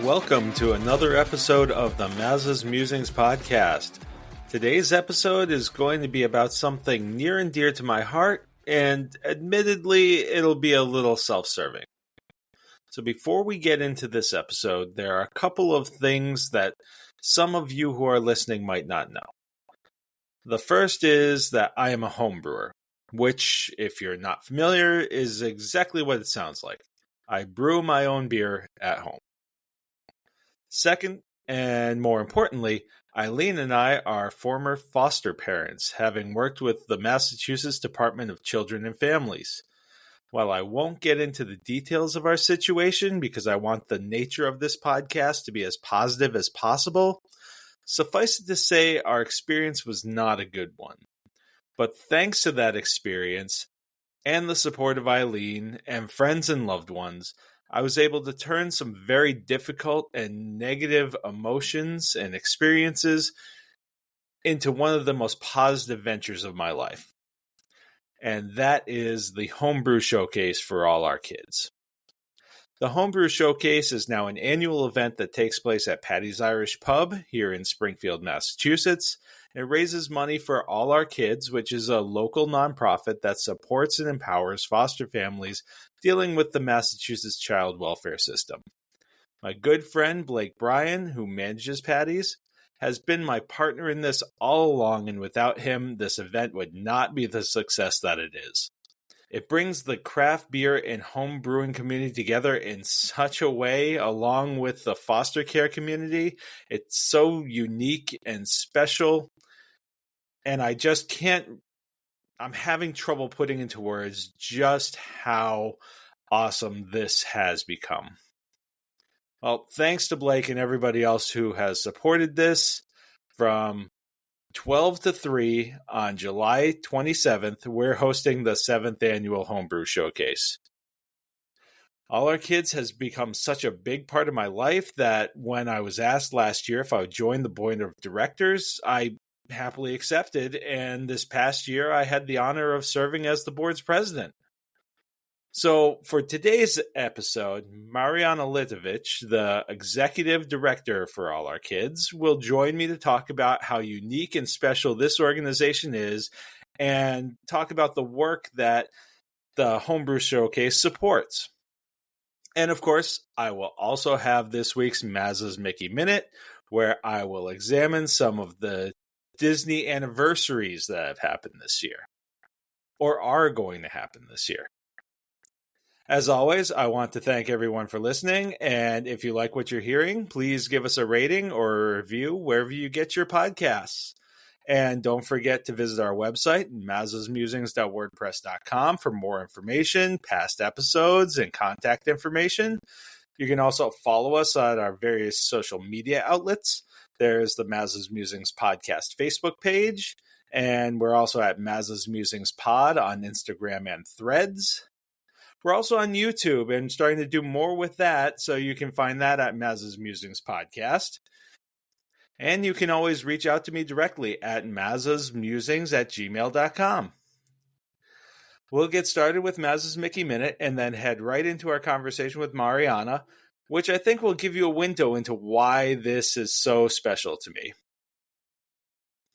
Welcome to another episode of the Maza's Musings podcast. Today's episode is going to be about something near and dear to my heart, and admittedly, it'll be a little self-serving. So before we get into this episode, there are a couple of things that some of you who are listening might not know. The first is that I am a home brewer, which, if you're not familiar, is exactly what it sounds like. I brew my own beer at home. Second, and more importantly, Eileen and I are former foster parents, having worked with the Massachusetts Department of Children and Families. While I won't get into the details of our situation because I want the nature of this podcast to be as positive as possible, suffice it to say our experience was not a good one. But thanks to that experience and the support of Eileen and friends and loved ones, I was able to turn some very difficult and negative emotions and experiences into one of the most positive ventures of my life. And that is the Homebrew Showcase for all our kids. The Homebrew Showcase is now an annual event that takes place at Patty's Irish Pub here in Springfield, Massachusetts. It raises money for All Our Kids, which is a local nonprofit that supports and empowers foster families dealing with the Massachusetts child welfare system. My good friend Blake Bryan, who manages Patty's, has been my partner in this all along, and without him, this event would not be the success that it is. It brings the craft beer and home brewing community together in such a way, along with the foster care community. It's so unique and special, and I just can't, I'm having trouble putting into words just how awesome this has become. Well, thanks to Blake and everybody else who has supported this. From 12 to 3 on July 27th, we're hosting the 7th annual Homebrew Showcase. All Our Kids has become such a big part of my life that when I was asked last year if I would join the board of directors, I happily accepted, and this past year I had the honor of serving as the board's president. So for today's episode, Marianna Litovich, the executive director for All Our Kids, will join me to talk about how unique and special this organization is and talk about the work that the Homebrew Showcase supports. And of course, I will also have this week's Maza's Mickey Minute, where I will examine some of the Disney anniversaries that have happened this year, or are going to happen this year. As always, I want to thank everyone for listening, and if you like what you're hearing, please give us a rating or a review wherever you get your podcasts. And don't forget to visit our website, mazasmusings.wordpress.com, for more information, past episodes, and contact information. You can also follow us on our various social media outlets. There's the Maza's Musings podcast Facebook page, and we're also at Maza's Musings Pod on Instagram and Threads. We're also on YouTube and starting to do more with that, so you can find that at Maza's Musings Podcast. And you can always reach out to me directly at mazasmusings@gmail.com. We'll get started with Maza's Mickey Minute and then head right into our conversation with Marianna, which I think will give you a window into why this is so special to me.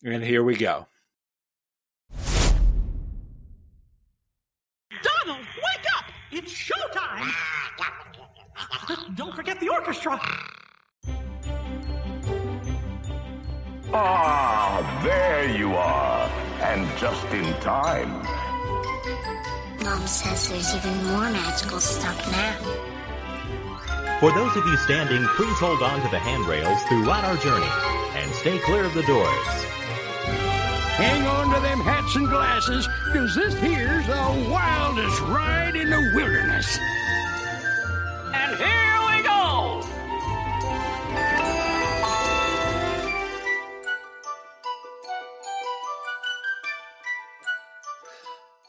And here we go. It's showtime! Don't forget the orchestra! Ah, there you are. And just in time. Mom says there's even more magical stuff now. For those of you standing, please hold on to the handrails throughout our journey and stay clear of the doors. Hang on to them hats and glasses, because this here's the wildest ride in the wilderness. And here we go!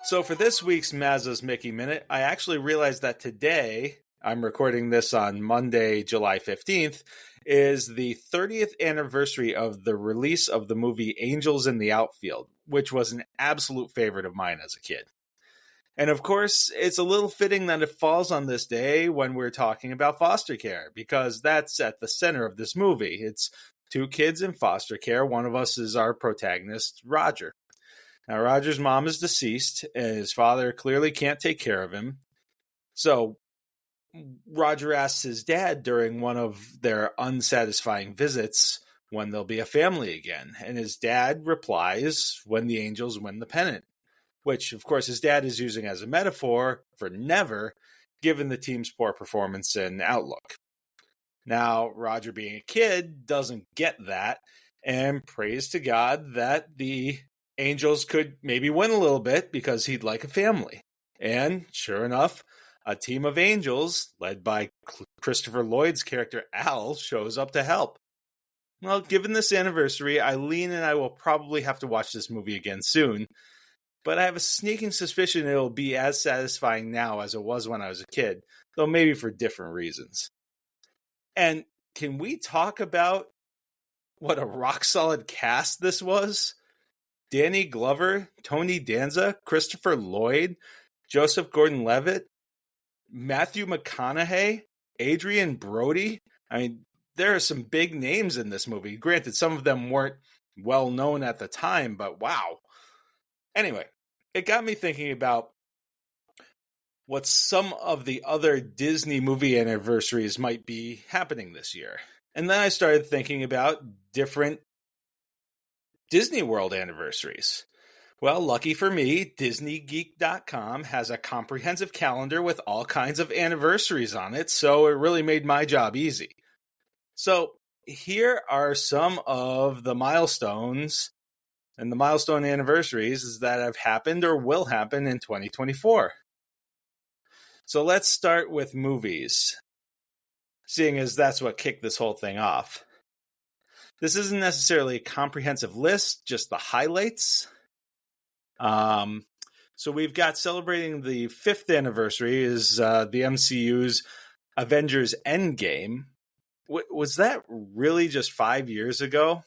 So for this week's Maza's Mickey Minute, I actually realized that today, I'm recording this on Monday, July 15th, is the 30th anniversary of the release of the movie Angels in the Outfield, which was an absolute favorite of mine as a kid. And of course, it's a little fitting that it falls on this day when we're talking about foster care, because that's at the center of this movie. It's two kids in foster care. One of us is our protagonist, Roger. Now, Roger's mom is deceased, and his father clearly can't take care of him. So Roger asks his dad during one of their unsatisfying visits when there'll be a family again. And his dad replies, when the angels win the pennant, which, of course, his dad is using as a metaphor for never, given the team's poor performance and outlook. Now, Roger, being a kid, doesn't get that and prays to God that the Angels could maybe win a little bit because he'd like a family. And sure enough, a team of angels, led by Christopher Lloyd's character Al, shows up to help. Well, given this anniversary, Eileen and I will probably have to watch this movie again soon, but I have a sneaking suspicion it'll be as satisfying now as it was when I was a kid, though maybe for different reasons. And can we talk about what a rock-solid cast this was? Danny Glover, Tony Danza, Christopher Lloyd, Joseph Gordon-Levitt, Matthew McConaughey, Adrian Brody. I mean, there are some big names in this movie. Granted, some of them weren't well known at the time, but wow. Anyway, it got me thinking about what some of the other Disney movie anniversaries might be happening this year. And then I started thinking about different Disney World anniversaries. Well, lucky for me, DisneyGeek.com has a comprehensive calendar with all kinds of anniversaries on it, so it really made my job easy. So here are some of the milestones and the milestone anniversaries that have happened or will happen in 2024. So let's start with movies, seeing as that's what kicked this whole thing off. This isn't necessarily a comprehensive list, just the highlights. So we've got celebrating the 5th anniversary is the MCU's Avengers Endgame. Was that really just 5 years ago?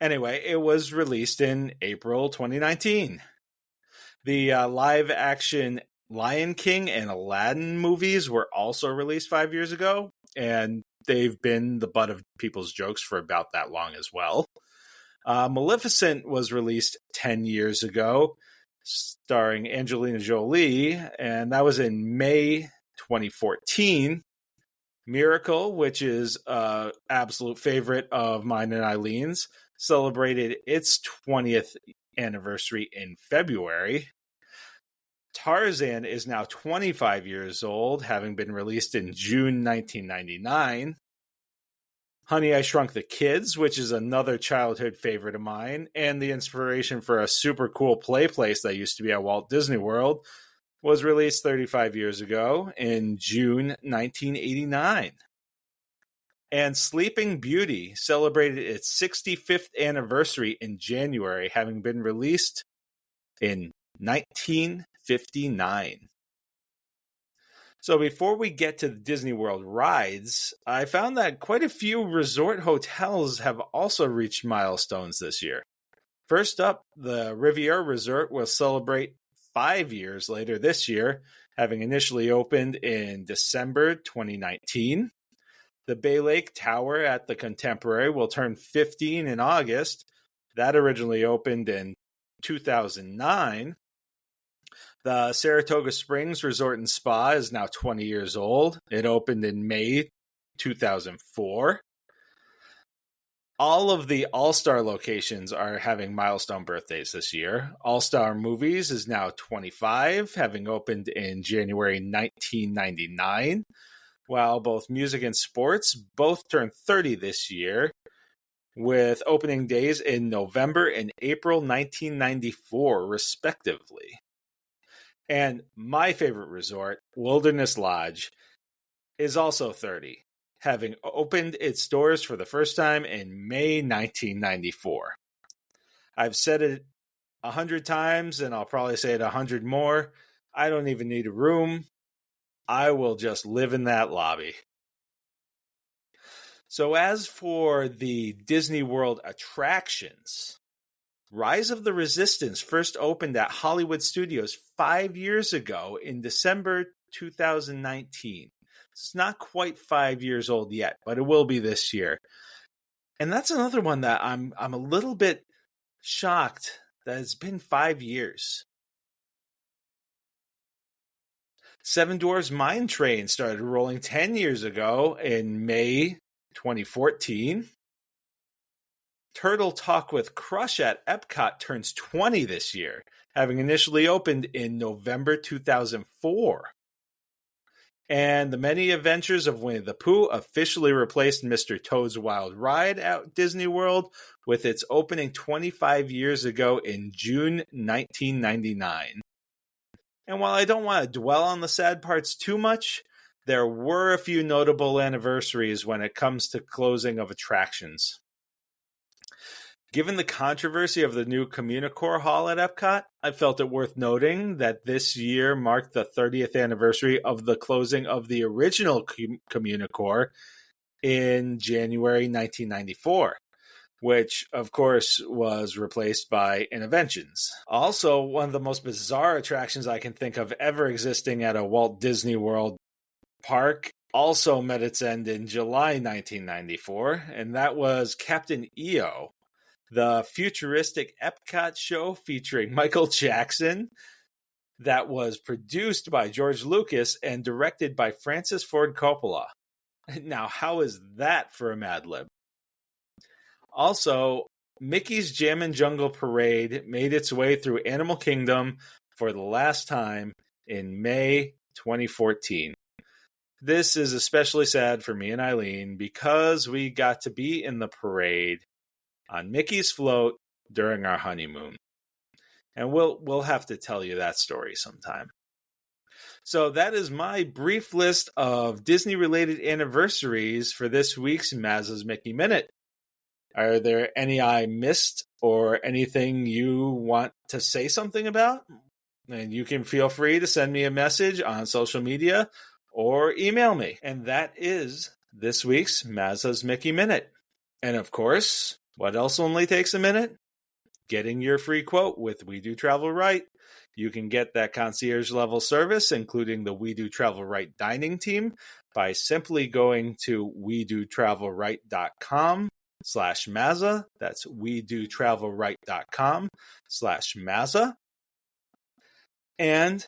Anyway, it was released in April 2019. The live-action Lion King and Aladdin movies were also released 5 years ago, and they've been the butt of people's jokes for about that long as well. Maleficent was released 10 years ago, starring Angelina Jolie, and that was in May 2014. Miracle, which is an absolute favorite of mine and Eileen's, celebrated its 20th anniversary in February. Tarzan is now 25 years old, having been released in June 1999. Honey, I Shrunk the Kids, which is another childhood favorite of mine, and the inspiration for a super cool play place that used to be at Walt Disney World, was released 35 years ago in June 1989. And Sleeping Beauty celebrated its 65th anniversary in January, having been released in 1959. So before we get to the Disney World rides, I found that quite a few resort hotels have also reached milestones this year. First up, the Riviera Resort will celebrate 5 years later this year, having initially opened in December 2019. The Bay Lake Tower at the Contemporary will turn 15 in August. That originally opened in 2009. The Saratoga Springs Resort and Spa is now 20 years old. It opened in May 2004. All of the All-Star locations are having milestone birthdays this year. All-Star Movies is now 25, having opened in January 1999, while both Music and Sports both turned 30 this year, with opening days in November and April 1994, respectively. And my favorite resort, Wilderness Lodge, is also 30, having opened its doors for the first time in May 1994. I've said it 100 times, and I'll probably say it 100 more. I don't even need a room. I will just live in that lobby. So as for the Disney World attractions, Rise of the Resistance first opened at Hollywood Studios 5 years ago in December 2019. It's not quite 5 years old yet, but it will be this year. And that's another one that I'm a little bit shocked that it's been 5 years. Seven Dwarfs Mine Train started rolling 10 years ago in May 2014. Turtle Talk with Crush at Epcot turns 20 this year, having initially opened in November 2004. And The Many Adventures of Winnie the Pooh officially replaced Mr. Toad's Wild Ride at Disney World with its opening 25 years ago in June 1999. And while I don't want to dwell on the sad parts too much, there were a few notable anniversaries when it comes to closing of attractions. Given the controversy of the new Communicore Hall at Epcot, I felt it worth noting that this year marked the 30th anniversary of the closing of the original Communicore in January 1994, which, of course, was replaced by Interventions. Also, one of the most bizarre attractions I can think of ever existing at a Walt Disney World park also met its end in July 1994, and that was Captain EO, the futuristic Epcot show featuring Michael Jackson that was produced by George Lucas and directed by Francis Ford Coppola. Now, how is that for a Mad Lib? Also, Mickey's Jammin' Jungle Parade made its way through Animal Kingdom for the last time in May 2014. This is especially sad for me and Eileen because we got to be in the parade on Mickey's float during our honeymoon. And we'll have to tell you that story sometime. So that is my brief list of Disney-related anniversaries for this week's Maza's Mickey Minute. Are there any I missed or anything you want to say something about? And you can feel free to send me a message on social media or email me. And that is this week's Maza's Mickey Minute. And of course, what else only takes a minute? Getting your free quote with We Do Travel Right. You can get that concierge level service, including the We Do Travel Right dining team, by simply going to wedotravelright.com/Maza. That's wedotravelright.com/Maza. And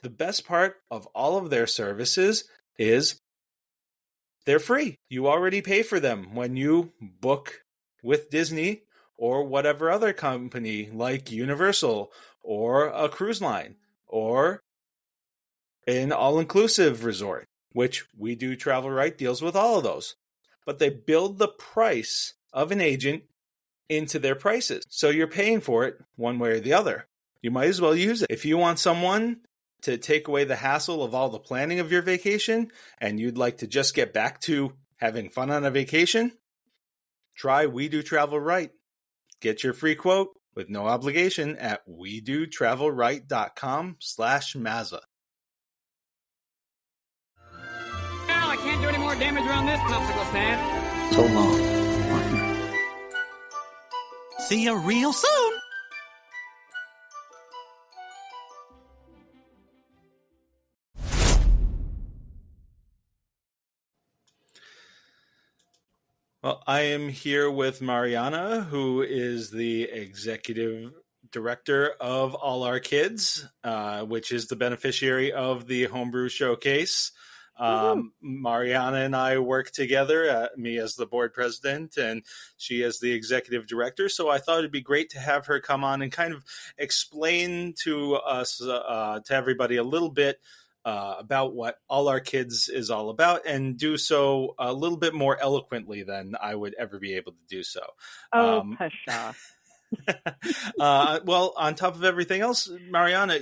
the best part of all of their services is they're free. You already pay for them when you book with Disney or whatever other company like Universal or a cruise line or an all-inclusive resort, which We Do Travel Right deals with all of those. But they build the price of an agent into their prices. So you're paying for it one way or the other. You might as well use it. If you want someone to take away the hassle of all the planning of your vacation and you'd like to just get back to having fun on a vacation, try We Do Travel Right. Get your free quote with no obligation at wedotravelright.com/Maza. Well, I can't do any more damage around this popsicle stand. So long, partner. See you real soon. Well, I am here with Marianna, who is the executive director of All Our Kids, which is the beneficiary of the Homebrew Showcase. Marianna and I work together, me as the board president and she as the executive director. So I thought it'd be great to have her come on and kind of explain to us, to everybody a little bit about what All Our Kids is all about, and do so a little bit more eloquently than I would ever be able to do so. Pasha. Well, on top of everything else, Marianna,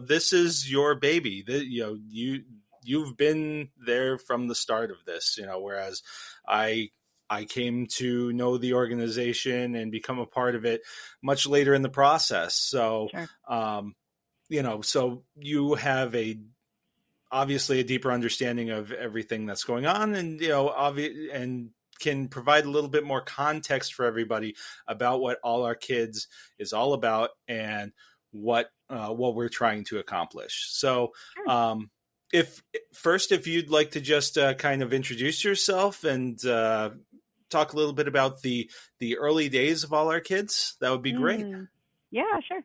this is your baby. You've been there from the start of this, whereas I came to know the organization and become a part of it much later in the process. So, Sure. So you have obviously a deeper understanding of everything that's going on, and and can provide a little bit more context for everybody about what All Our Kids is all about and what we're trying to accomplish. So, if you'd like to just kind of introduce yourself and talk a little bit about the early days of All Our Kids, that would be great. Yeah, sure.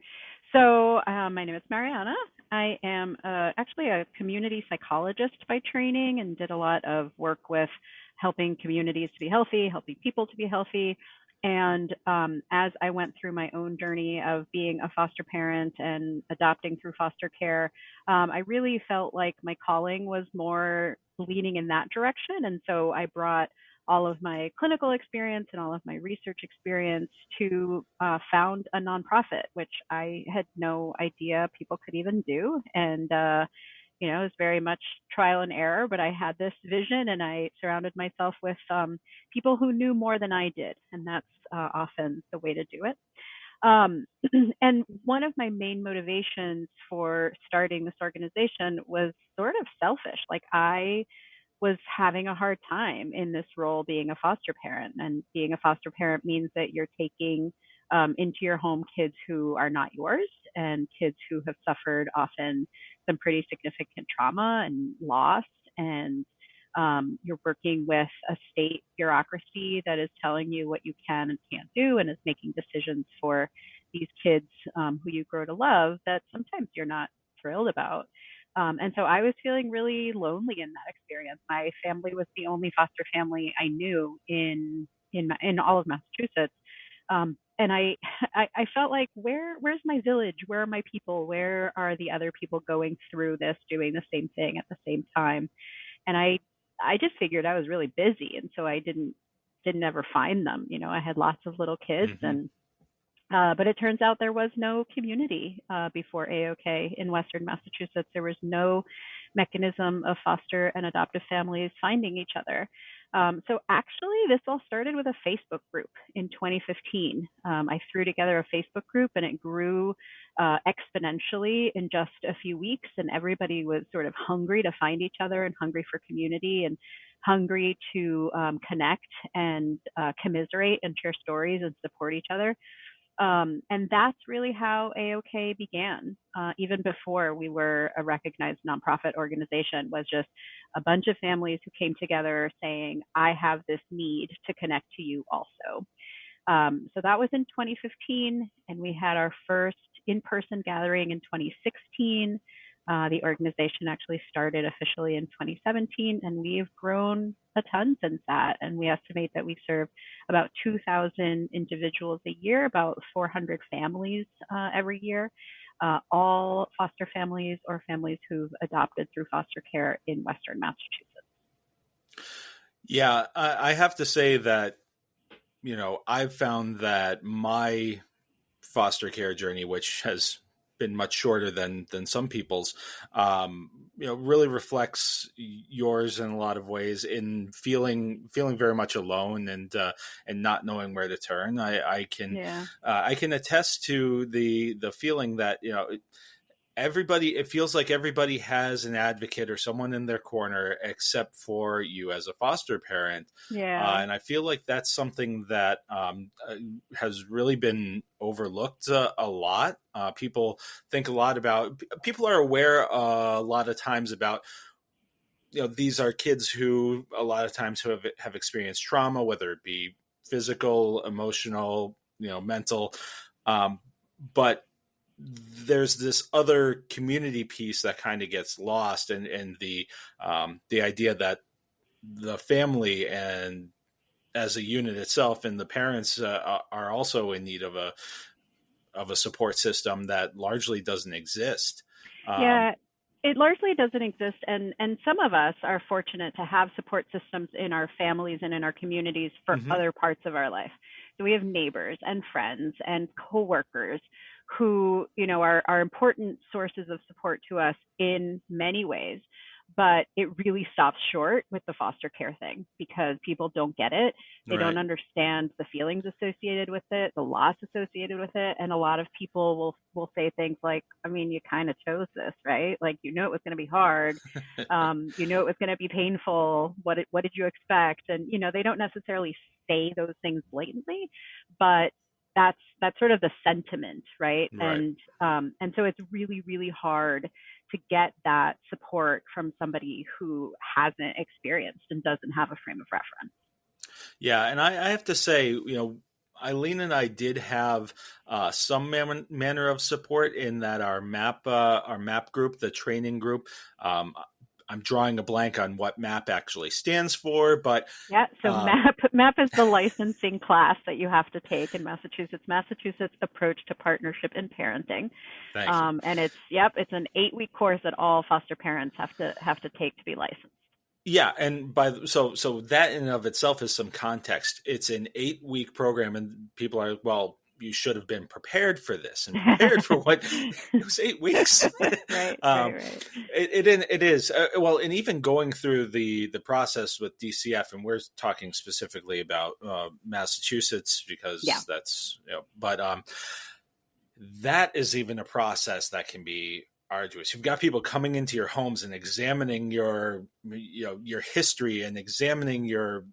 So my name is Marianna. I am actually a community psychologist by training and did a lot of work with helping communities to be healthy, helping people to be healthy. And as I went through my own journey of being a foster parent and adopting through foster care, I really felt like my calling was more leaning in that direction. And so I brought all of my clinical experience and all of my research experience to found a nonprofit, which I had no idea people could even do. And it was very much trial and error, but I had this vision and I surrounded myself with people who knew more than I did. And that's often the way to do it. And one of my main motivations for starting this organization was sort of selfish. Like, I was having a hard time in this role being a foster parent. And being a foster parent means that you're taking into your home kids who are not yours and kids who have suffered often some pretty significant trauma and loss. And you're working with a state bureaucracy that is telling you what you can and can't do and is making decisions for these kids who you grow to love that sometimes you're not thrilled about. And so I was feeling really lonely in that experience. My family was the only foster family I knew in all of Massachusetts. And I felt like, where's my village? Where are my people? Where are the other people going through this, doing the same thing at the same time? And I just figured I was really busy. And so I didn't ever find them. I had lots of little kids but it turns out there was no community before AOK in Western Massachusetts. There was no mechanism of foster and adoptive families finding each other. So actually, this all started with a Facebook group in 2015. I threw together a Facebook group and it grew exponentially in just a few weeks. And everybody was sort of hungry to find each other and hungry for community and hungry to connect and commiserate and share stories and support each other. And that's really how AOK began. Even before we were a recognized nonprofit organization, was just a bunch of families who came together saying, I have this need to connect to you also. So that was in 2015, and we had our first in-person gathering in 2016. The organization actually started officially in 2017, and we've grown a ton since that. And we estimate that we serve about 2,000 individuals a year, about 400 families every year, all foster families or families who've adopted through foster care in Western Massachusetts. Yeah, I have to say that, I've found that my foster care journey, which has been much shorter than some people's, really reflects yours in a lot of ways, in feeling very much alone and not knowing where to turn. I can attest to the feeling that it feels like everybody has an advocate or someone in their corner except for you as a foster parent. Yeah. And I feel like that's something that has really been overlooked a lot. People think a lot about, people are aware a lot of times about, these are kids who a lot of times have experienced trauma, whether it be physical, emotional, mental, but there's this other community piece that kind of gets lost, and the idea that the family and as a unit itself and the parents are also in need of a support system that largely doesn't exist. It largely doesn't exist, and some of us are fortunate to have support systems in our families and in our communities for other parts of our life. So we have neighbors and friends and coworkers who, are important sources of support to us in many ways. but it really stops short with the foster care thing because people don't get it. They don't understand the feelings associated with it, the loss associated with it. And a lot of people will say things like, I mean, you kind of chose this, right? Like, you know, it was going to be hard. You know, it was going to be painful. What did you expect? And, you know, they don't necessarily say those things blatantly, but that's sort of the sentiment, right? And so it's really, really hard to get that support from somebody who hasn't experienced and doesn't have a frame of reference. Yeah, and I have to say, you know, Eileen and I did have some manner of support in that our map group, the training group. I'm drawing a blank on what MAP actually stands for, but so MAP is the licensing class that you have to take in Massachusetts. Massachusetts Approach to Partnership in Parenting, and it's an 8-week course that all foster parents have to take to be licensed. Yeah, and so that in and of itself is some context. It's an 8-week program, and people are, well, you should have been prepared for this and prepared for what it was 8 weeks. Right. It is well, and even going through the process with DCF, and we're talking specifically about Massachusetts because that's, you know, but that is even a process that can be arduous. You've got people coming into your homes and examining your history and examining your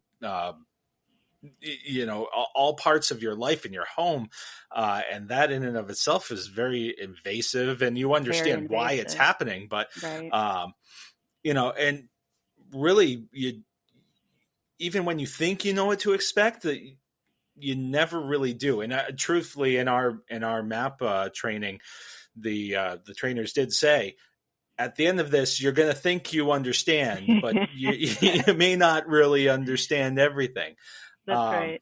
all parts of your life in your home, and that in and of itself is very invasive, and you understand why it's happening, but and really, even when you think you know what to expect, you never really do. And truthfully, in our MAP training, the trainers did say, at the end of this, you're going to think you understand, but you may not really understand everything. That's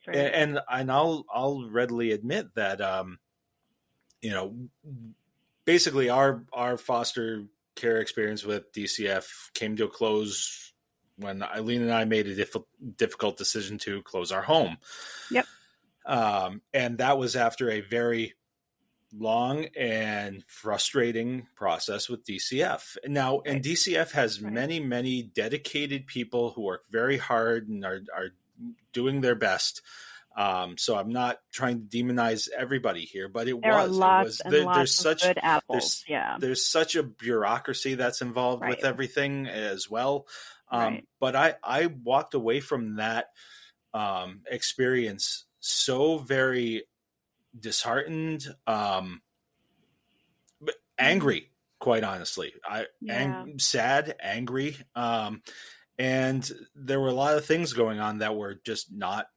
right. And I'll readily admit that, basically our foster care experience with DCF came to a close when Eileen and I made a difficult decision to close our home. Yep. And that was after a very long and frustrating process with DCF. Now, and DCF has many, many dedicated people who work very hard and are doing their best. So I'm not trying to demonize everybody here, but there's such good apples. There's such a bureaucracy that's involved with everything as well. But I walked away from that experience so very disheartened, but angry, quite honestly. Sad, angry. And there were a lot of things going on that were just not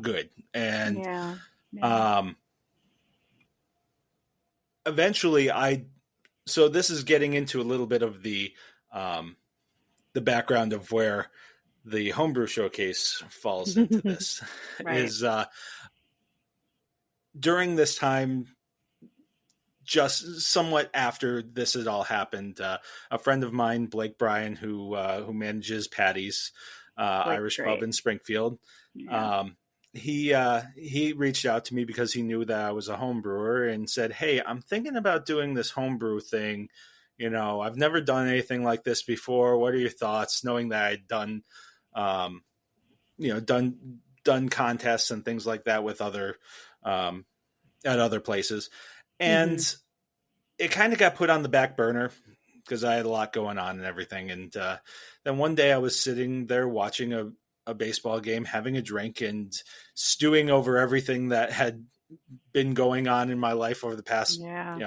good. And eventually so this is getting into a little bit of the background of where the Homebrew Showcase falls into this. Is during this time, just somewhat after this had all happened, a friend of mine, Blake Bryan, who manages Patty's Irish Pub in Springfield, he reached out to me because he knew that I was a home brewer and said, "Hey, I'm thinking about doing this homebrew thing. You know, I've never done anything like this before. What are your thoughts?" Knowing that I'd done, done contests and things like that with other at other places. And it kind of got put on the back burner because I had a lot going on and everything. And then one day I was sitting there watching a baseball game, having a drink and stewing over everything that had been going on in my life over the past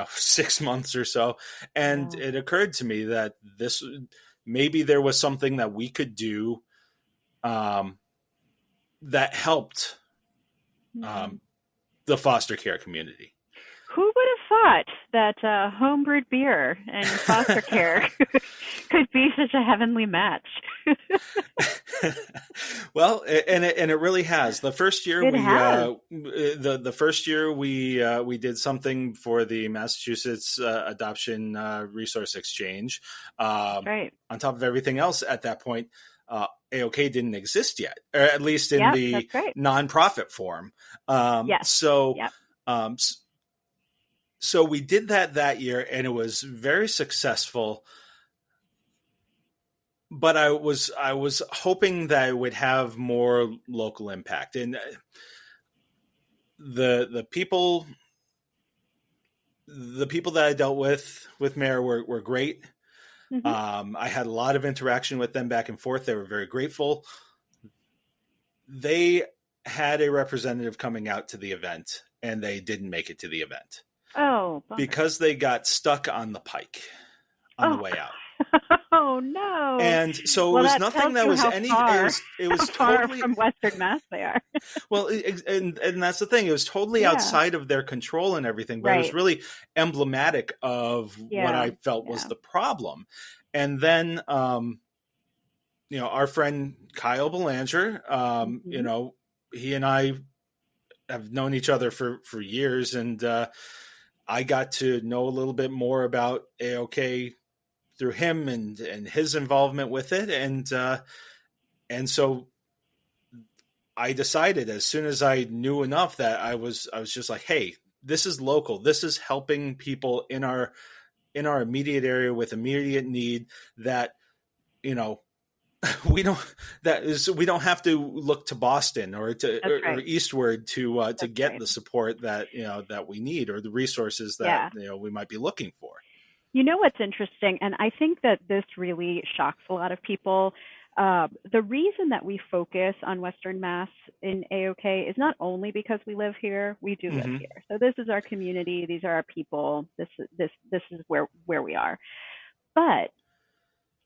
6 months or so. And it occurred to me that maybe there was something that we could do that helped the foster care community. Who would have thought that homebrewed beer and foster care could be such a heavenly match? Well, and it really has. The first year the first year we did something for the Massachusetts Adoption Resource Exchange. On top of everything else at that point, AOK didn't exist yet, or at least in the nonprofit form. So we did that year, and it was very successful. but I was hoping that it would have more local impact, and the people that I dealt with Mayor were great. Mm-hmm. I had a lot of interaction with them back and forth. They were very grateful. They had a representative coming out to the event, and they didn't make it to the event. Oh, bummer. Because they got stuck on the pike on the way out. Oh no! And so it was nothing that was any. It was totally from Western Mass they are. Well, and that's the thing. It was totally outside of their control and everything, but it was really emblematic of what I felt was the problem. And then, our friend Kyle Belanger, he and I have known each other for years, and I got to know a little bit more about AOK through him and his involvement with it. And so I decided, as soon as I knew enough, that I was just like, hey, this is local. This is helping people in our immediate area with immediate need that, we don't have to look to Boston or or eastward to get the support that, that we need, or the resources that, we might be looking for. You know what's interesting, and I think that this really shocks a lot of people. The reason that we focus on Western Mass in AOK is not only because we live here, we do live here. So this is our community, these are our people, this is where we are. But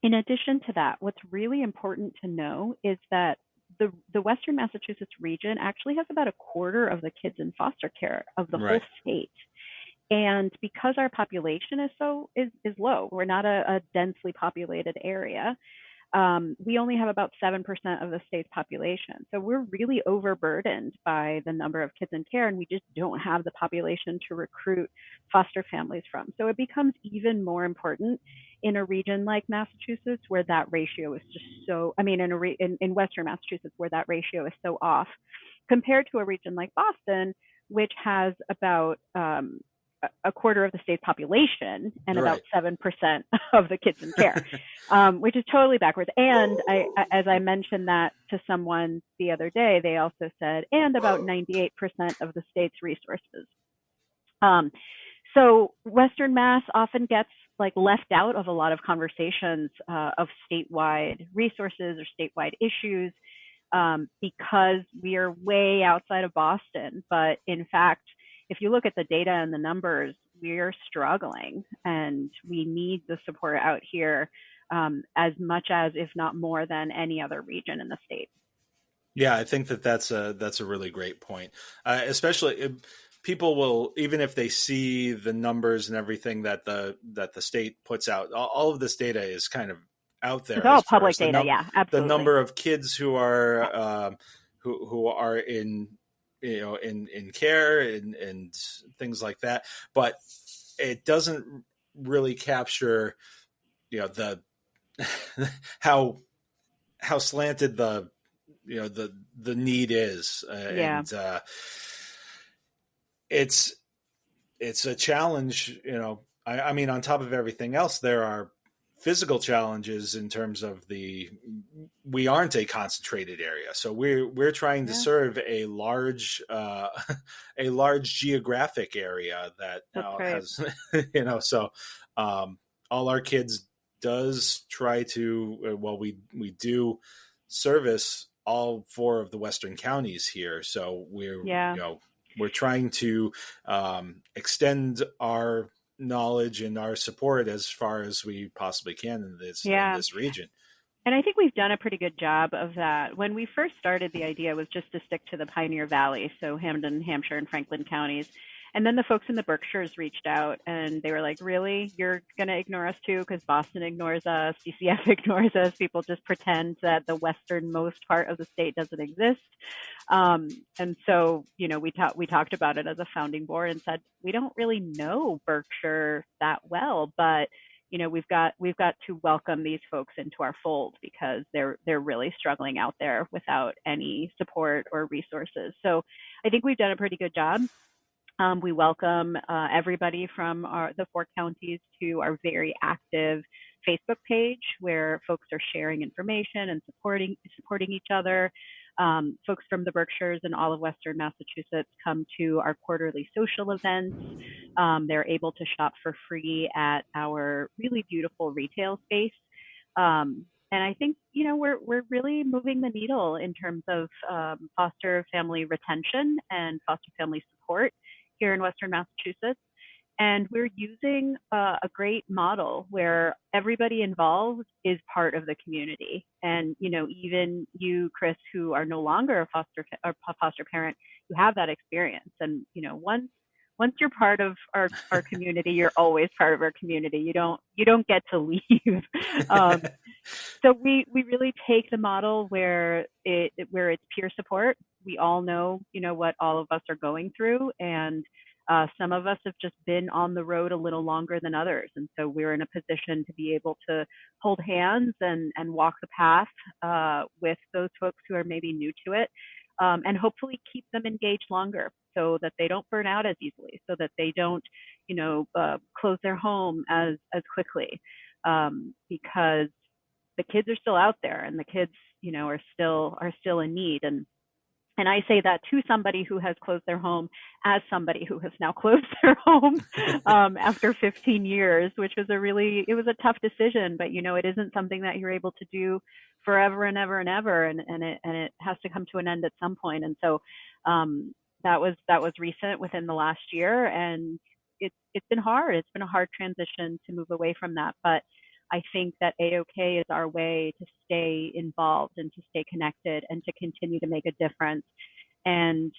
in addition to that, what's really important to know is that the Western Massachusetts region actually has about a quarter of the kids in foster care of the whole state. And because our population is low, we're not a densely populated area. We only have about 7% of the state's population. So we're really overburdened by the number of kids in care, and we just don't have the population to recruit foster families from. So it becomes even more important in a region like Massachusetts, where that ratio is just so, in Western Massachusetts, where that ratio is so off, compared to a region like Boston, which has about a quarter of the state's population and about 7% of the kids in care, which is totally backwards. And as I mentioned that to someone the other day, they also said, and about 98% of the state's resources. So Western Mass often gets left out of a lot of conversations of statewide resources or statewide issues because we are way outside of Boston. But in fact, if you look at the data and the numbers, we're struggling, and we need the support out here as much as, if not more than, any other region in the state. Yeah, I think that's a really great point. Especially if people will, even if they see the numbers and everything that the state puts out, all of this data is kind of out there. It's all public data, yeah, absolutely. The number of kids who are who are in care and things like that, but it doesn't really capture, the how slanted the need is. And it's a challenge, I mean, on top of everything else, there are physical challenges in terms of we aren't a concentrated area. So we're trying to serve a large geographic area that has, so all our kids does try to, we do service all 4 of the Western counties here. So we're trying to extend our knowledge and our support as far as we possibly can in this region. And I think we've done a pretty good job of that. When we first started, the idea was just to stick to the Pioneer Valley, so Hampden, Hampshire, and Franklin counties. And then the folks in the Berkshires reached out, and they were like, really? You're going to ignore us too? Because Boston ignores us, DCF ignores us. People just pretend that the westernmost part of the state doesn't exist. And so, we talked about it as a founding board and said, we don't really know Berkshire that well, but we've got to welcome these folks into our fold, because they're really struggling out there without any support or resources. So I think we've done a pretty good job. We welcome everybody from the 4 counties to our very active Facebook page where folks are sharing information and supporting each other. Folks from the Berkshires and all of Western Massachusetts come to our quarterly social events. They're able to shop for free at our really beautiful retail space. And I think, we're really moving the needle in terms of foster family retention and foster family support here in Western Massachusetts. And we're using a great model where everybody involved is part of the community. And, even you, Chris, who are no longer a foster parent, you have that experience. And, once you're part of our community, you're always part of our community. You don't get to leave. So we really take the model where it's peer support. We all know, what all of us are going through, and some of us have just been on the road a little longer than others. And so we're in a position to be able to hold hands and walk the path with those folks who are maybe new to it, and hopefully keep them engaged longer so that they don't burn out as easily, so that they don't, close their home as quickly, because the kids are still out there and the kids, are still in need. And I say that to somebody who has closed their home as somebody who has now closed their home after 15 years, which was it was a tough decision, but it isn't something that you're able to do forever and ever and ever. And it has to come to an end at some point. And so that was recent within the last year. And it's been hard. It's been a hard transition to move away from that. But I think that AOK is our way to stay involved and to stay connected and to continue to make a difference. And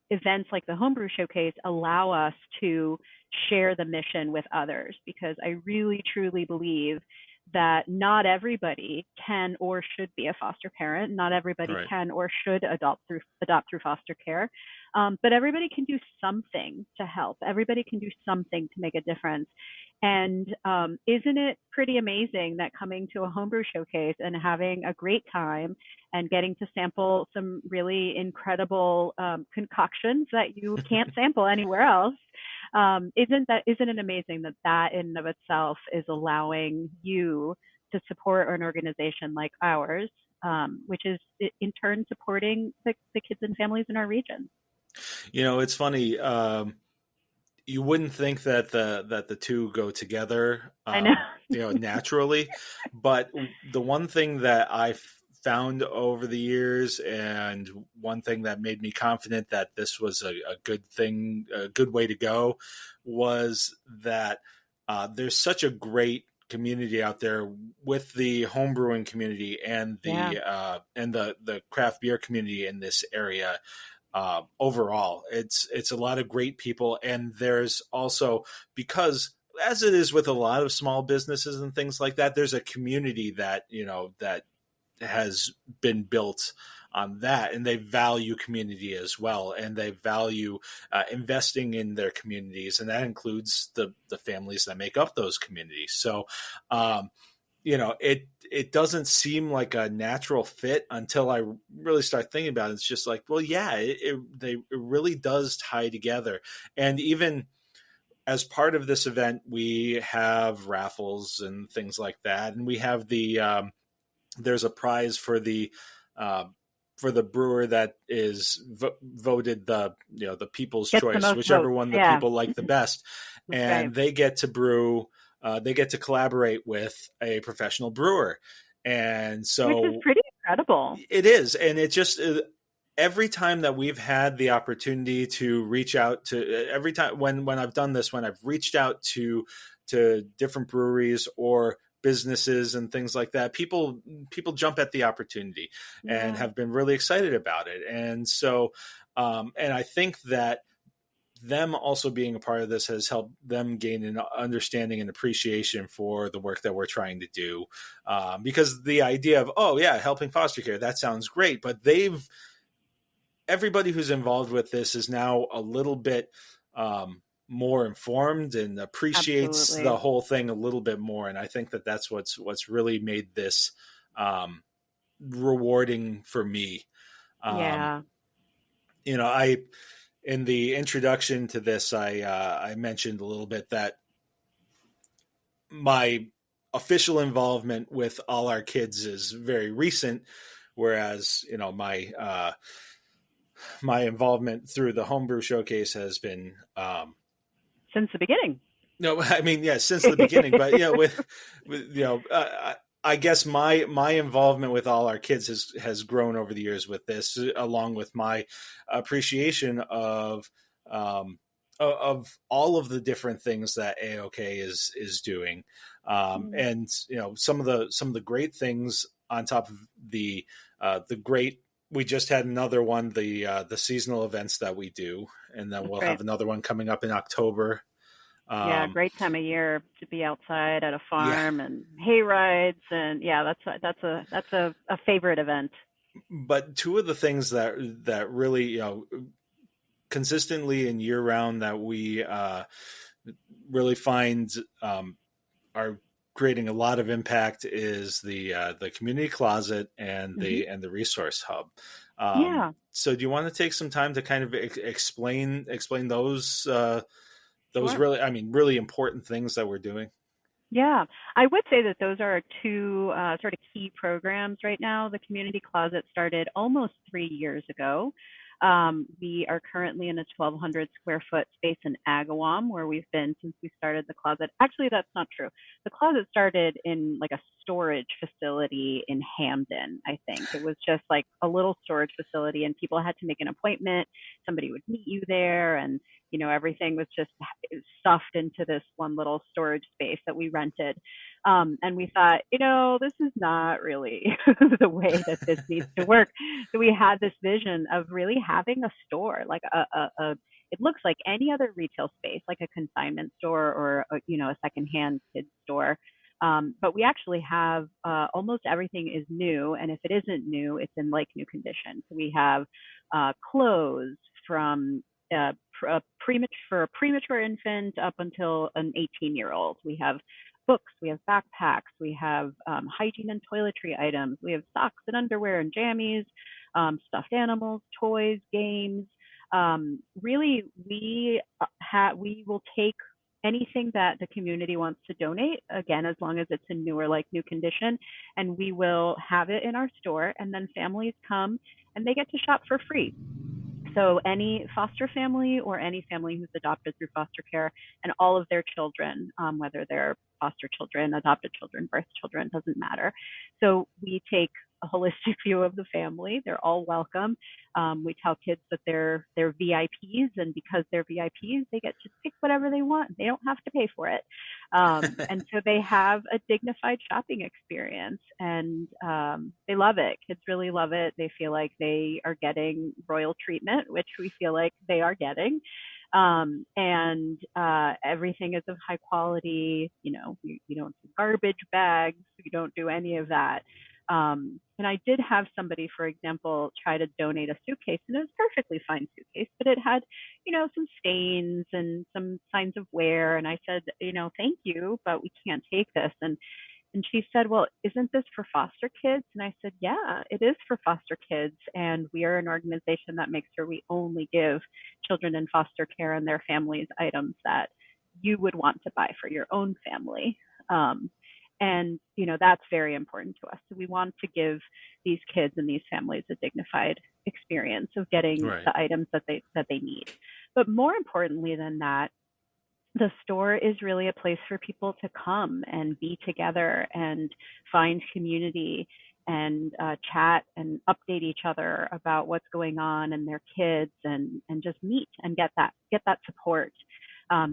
events like the Homebrew Showcase allow us to share the mission with others, because I really, truly believe that not everybody can or should be a foster parent. Not everybody Right. can or should adopt through foster care. But everybody can do something to help. Everybody can do something to make a difference. And isn't it pretty amazing that coming to a Homebrew Showcase and having a great time and getting to sample some really incredible concoctions that you can't sample anywhere else, isn't it amazing that in and of itself is allowing you to support an organization like ours, which is in turn supporting the kids and families in our region. It's funny. You wouldn't think that the two go together, I know. naturally. But the one thing that I found over the years, and one thing that made me confident that this was a good thing, a good way to go, was that there's such a great community out there with the homebrewing community and the craft beer community in this area. Overall, it's a lot of great people, and there's also, because as it is with a lot of small businesses and things like that, there's a community that that has been built on that, and they value community as well, and they value investing in their communities, and that includes the families that make up those communities. So it doesn't seem like a natural fit until I really start thinking about it. It's just like, well, yeah, it really does tie together. And even as part of this event, we have raffles and things like that. And we have there's a prize for the brewer that is voted the people's choice, whichever votes. one the people like the best. And they get to brew. They get to collaborate with a professional brewer. And so, which is pretty incredible. It is. And it just, every time that we've had the opportunity to reach out to, every time when I've done this, when I've reached out to different breweries or businesses and things like that, people jump at the opportunity and have been really excited about it. And so, and I think that them also being a part of this has helped them gain an understanding and appreciation for the work that we're trying to do. Because the idea of, helping foster care, that sounds great, but everybody who's involved with this is now a little bit more informed and appreciates the whole thing a little bit more. And I think that that's what's really made this rewarding for me. In the introduction to this, I mentioned a little bit that my official involvement with All Our Kids is very recent, whereas my involvement through the Homebrew Showcase has been Since the beginning. no, I mean, yeah, since the beginning, but yeah, with I guess my involvement with All Our Kids has grown over the years with this, along with my appreciation of all of the different things that AOK is doing, and some of the great things on top of the great. We just had another one, the seasonal events that we do, and then we'll have another one coming up in October. Yeah, great time of year to be outside at a farm and hay rides, and that's a favorite event. But two of the things that really consistently and year round that we really find are creating a lot of impact is the community closet and the resource hub. So do you want to take some time to kind of explain those? Those really important things that we're doing. Yeah, I would say that those are two sort of key programs right now. The Community Closet started almost 3 years ago. We are currently in a 1,200 square foot space in Agawam, where we've been since we started the closet. Actually, that's not true. The closet started in like a storage facility in Hamden, I think. It was just like a little storage facility, and people had to make an appointment. Somebody would meet you there, and everything was just stuffed into this one little storage space that we rented. And we thought, this is not really the way that this needs to work. So we had this vision of really having a store, like it looks like any other retail space, like a consignment store or a secondhand kids store. But we actually have almost everything is new, and if it isn't new, it's in like new condition. So we have clothes from for a premature infant up until an 18-year-old. We have books, we have backpacks, we have hygiene and toiletry items, we have socks and underwear and jammies, stuffed animals, toys, games. Really, we will take anything that the community wants to donate, again, as long as it's in new or like new condition, and we will have it in our store, and then families come and they get to shop for free. So any foster family or any family who's adopted through foster care and all of their children, whether they're foster children, adopted children, birth children, doesn't matter. So we take a holistic view of the family. They're all welcome. We tell kids that they're VIPs, and because they're VIPs, they get to pick whatever they want. They don't have to pay for it. And so they have a dignified shopping experience, and they love it. Kids really love it. They feel like they are getting royal treatment, which we feel like they are getting. And everything is of high quality. You don't do garbage bags. You don't do any of that. And I did have somebody, for example, try to donate a suitcase, and it was a perfectly fine suitcase, but it had, some stains and some signs of wear. And I said, thank you, but we can't take this. And she said, well, isn't this for foster kids? And I said, yeah, it is for foster kids. And we are an organization that makes sure we only give children in foster care and their families items that you would want to buy for your own family. And, that's very important to us. So we want to give these kids and these families a dignified experience of getting the items that they need. But more importantly than that, the store is really a place for people to come and be together and find community and chat and update each other about what's going on and their kids, and just meet and get that support.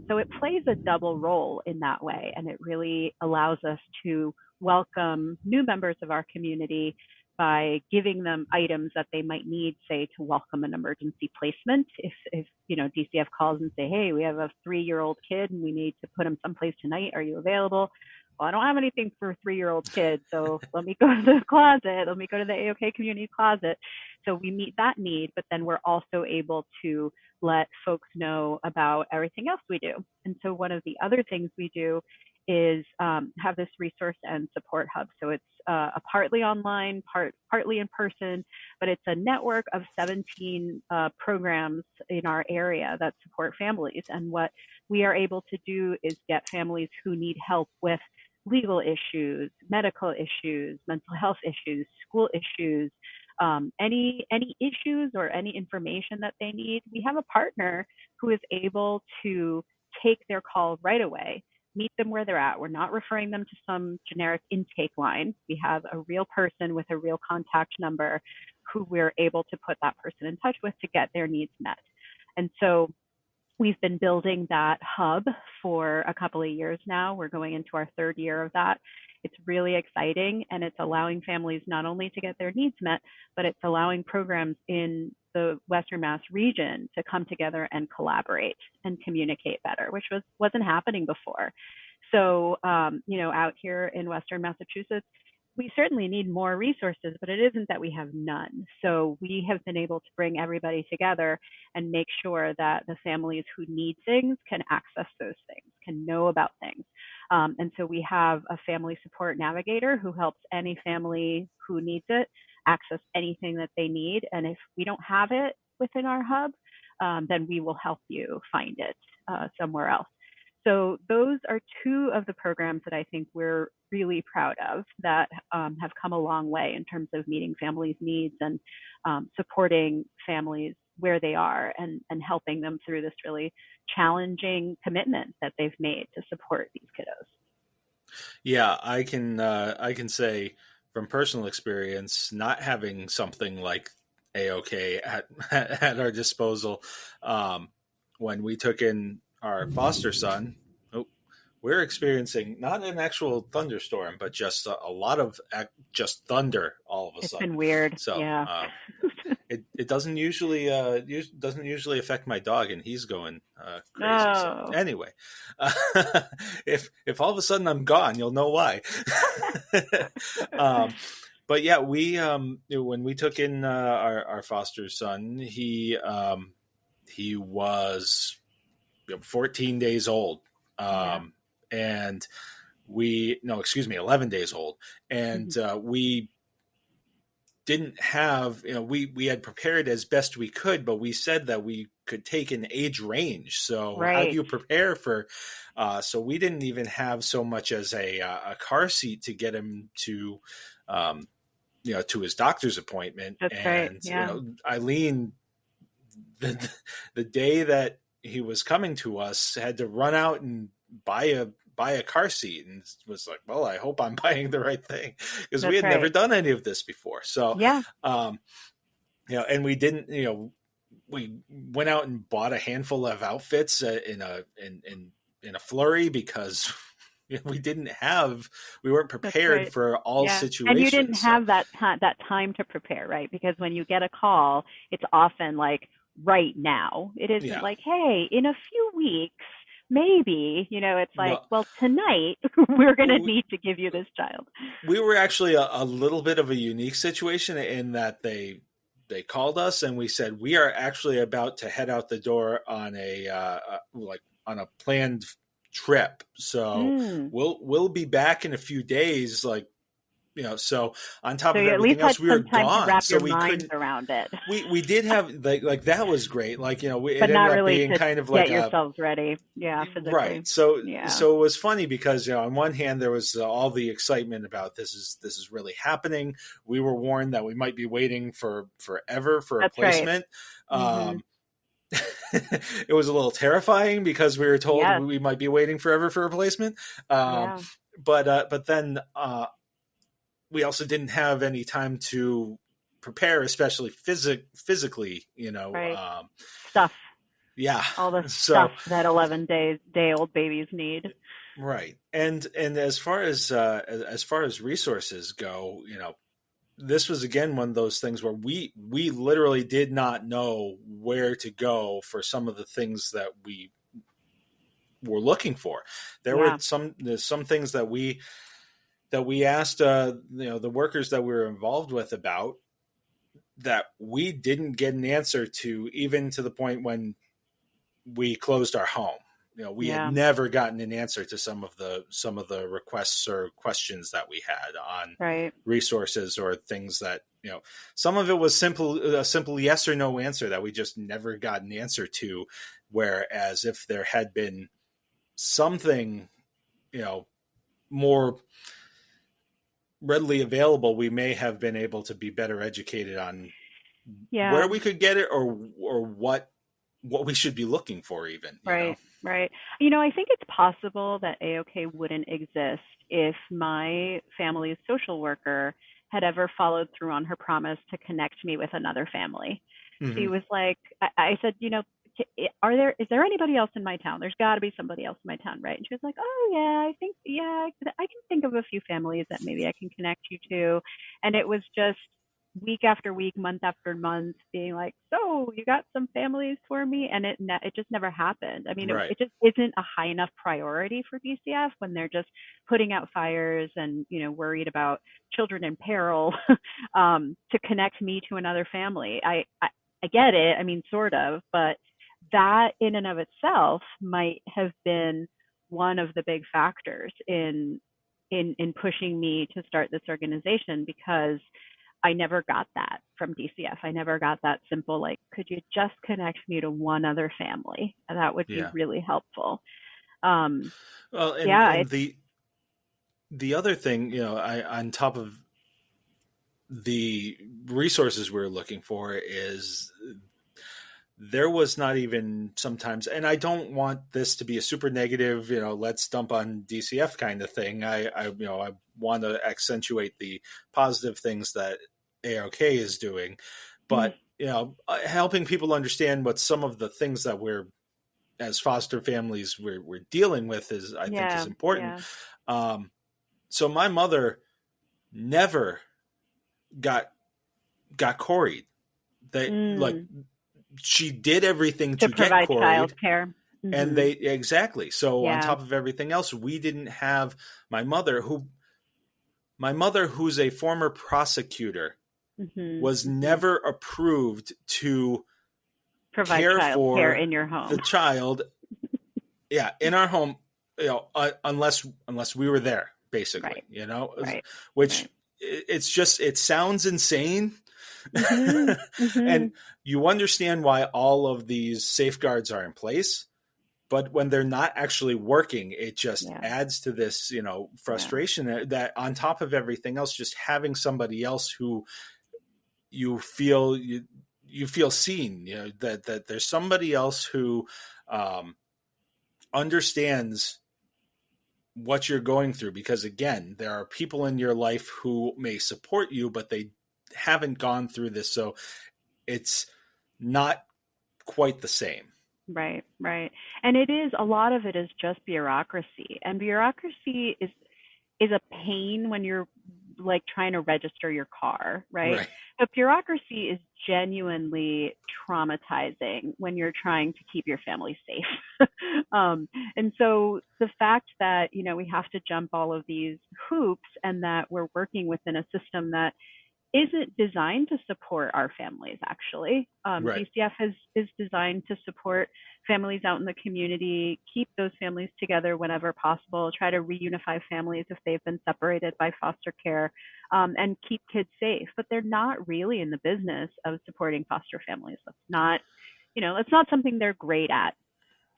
So it plays a double role in that way, and it really allows us to welcome new members of our community by giving them items that they might need, say, to welcome an emergency placement. If DCF calls and say, hey, we have a 3-year-old kid and we need to put him someplace tonight. Are you available? Well, I don't have anything for a 3-year-old kid, so let me go to the closet. Let me go to the AOK community closet. So we meet that need, but then we're also able to let folks know about everything else we do. And so one of the other things we do is have this resource and support hub. So it's a partly online, partly in person, but it's a network of 17 programs in our area that support families. And what we are able to do is get families who need help with legal issues, medical issues, mental health issues, school issues, any issues or any information that they need. We have a partner who is able to take their call right away, meet them where they're at. We're not referring them to some generic intake line. We have a real person with a real contact number who we're able to put that person in touch with to get their needs met. And so we've been building that hub for a couple of years now. We're going into our third year of that. It's really exciting, and it's allowing families not only to get their needs met, but it's allowing programs in the Western Mass region to come together and collaborate and communicate better, which wasn't happening before. So, out here in Western Massachusetts, we certainly need more resources, but it isn't that we have none. So we have been able to bring everybody together and make sure that the families who need things can access those things, can know about things. And so we have a family support navigator who helps any family who needs it access anything that they need. And if we don't have it within our hub, then we will help you find it somewhere else. So those are two of the programs that I think we're really proud of that have come a long way in terms of meeting families' needs and supporting families where they are and helping them through this really challenging commitment that they've made to support these kiddos. Yeah, I can say from personal experience, not having something like AOK at our disposal, when we took in our foster son, we're experiencing not an actual thunderstorm, but just a lot of just thunder all of a sudden. It's been weird. So yeah. it doesn't usually affect my dog, and he's going crazy. Oh. So anyway, if all of a sudden I'm gone, you'll know why. But yeah, we when we took in our foster son, he was 14 days old. And 11 days old. And we didn't have, we had prepared as best we could, but we said that we could take an age range. So how do you prepare for, so we didn't even have so much as a car seat to get him to, to his doctor's appointment. That's and, right. Yeah. Eileen, the day that he was coming to us, had to run out and buy a car seat, and was like, well, I hope I'm buying the right thing, because we had never done any of this before. So, and we didn't, we went out and bought a handful of outfits in a flurry, because we weren't prepared for all situations. And you didn't have that time to prepare, right? Because when you get a call, it's often like right now. It isn't like, hey, in a few weeks, maybe, it's like, well, tonight we're going to need to give you this child. We were actually a little bit of a unique situation in that they called us and we said, we are actually about to head out the door on on a planned trip. So we'll be back in a few days, so on top of everything else, we were gone, so we couldn't around it. We did have like that was great, but it ended not up really being to kind of get like yourselves ready, physically. Right. So it was funny because on one hand there was all the excitement about this is really happening. We were warned that we might be waiting forever for a placement. Right. It was a little terrifying because we were told we might be waiting forever for a placement. But then. We also didn't have any time to prepare, especially physically, right. Stuff. Yeah. All the stuff that 11-day-old babies need. Right. And as far as resources go, this was again one of those things where we literally did not know where to go for some of the things that we were looking for. There were some things that we asked, the workers that we were involved with about, that we didn't get an answer to, even to the point when we closed our home. We had never gotten an answer to some of the requests or questions that we had on resources or things that, some of it was a simple yes or no answer that we just never got an answer to. Whereas if there had been something, more readily available, we may have been able to be better educated on where we could get it, or what we should be looking for, even. Right. I think it's possible that AOK wouldn't exist if my family's social worker had ever followed through on her promise to connect me with another family. Mm-hmm. She was like, I said, is there anybody else in my town? There's got to be somebody else in my town, right? And she was like, oh yeah, I can think of a few families that maybe I can connect you to. And it was just week after week, month after month, being like, so you got some families for me? And it just never happened. I mean, it just isn't a high enough priority for DCF when they're just putting out fires and, worried about children in peril to connect me to another family. I get it. I mean, sort of, but that in and of itself might have been one of the big factors in pushing me to start this organization, because I never got that from DCF. I never got that simple, like, could you just connect me to one other family? That would be really helpful. And the other thing, on top of the resources we're looking for, is there was not even sometimes, and I don't want this to be a super negative, let's dump on DCF kind of thing. I want to accentuate the positive things that AOK is doing, but helping people understand what some of the things that we're, as foster families, we're dealing with is, I think, is important. So my mother never got quarried. She did everything to provide get quarried, child care. Mm-hmm. And so on top of everything else, we didn't have my mother, who's a former prosecutor, was never approved to provide care in your home. The child, in our home, unless we were there, basically, which it's just, it sounds insane. And you understand why all of these safeguards are in place, but when they're not actually working, it just adds to this, frustration that on top of everything else, just having somebody else who you feel seen, that there's somebody else who understands what you're going through, because again, there are people in your life who may support you, but they haven't gone through this, so it's not quite the same. Right. And a lot of it is just bureaucracy, and bureaucracy is a pain when you're like trying to register your car, right? But bureaucracy is genuinely traumatizing when you're trying to keep your family safe. And so the fact that, we have to jump all of these hoops, and that we're working within a system that isn't designed to support our families, actually. DCF is designed to support families out in the community, keep those families together whenever possible, try to reunify families if they've been separated by foster care, and keep kids safe. But they're not really in the business of supporting foster families. That's not something they're great at,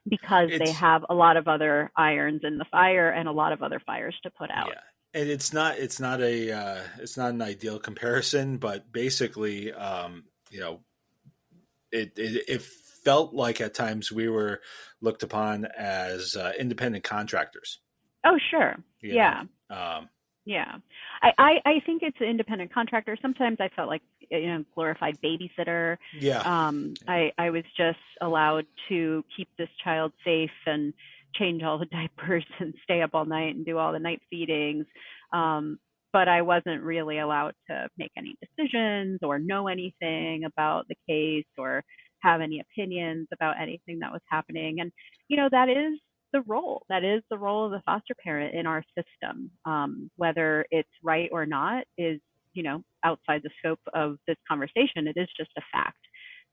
because they have a lot of other irons in the fire and a lot of other fires to put out. Yeah. And it's not an ideal comparison, but basically, it felt like at times we were looked upon as independent contractors. Oh, sure. I think it's an independent contractor. Sometimes I felt like, glorified babysitter. I was just allowed to keep this child safe and change all the diapers and stay up all night and do all the night feedings. But I wasn't really allowed to make any decisions or know anything about the case or have any opinions about anything that was happening. And, that is the role. That is the role of the foster parent in our system. Whether it's right or not is, outside the scope of this conversation. It is just a fact.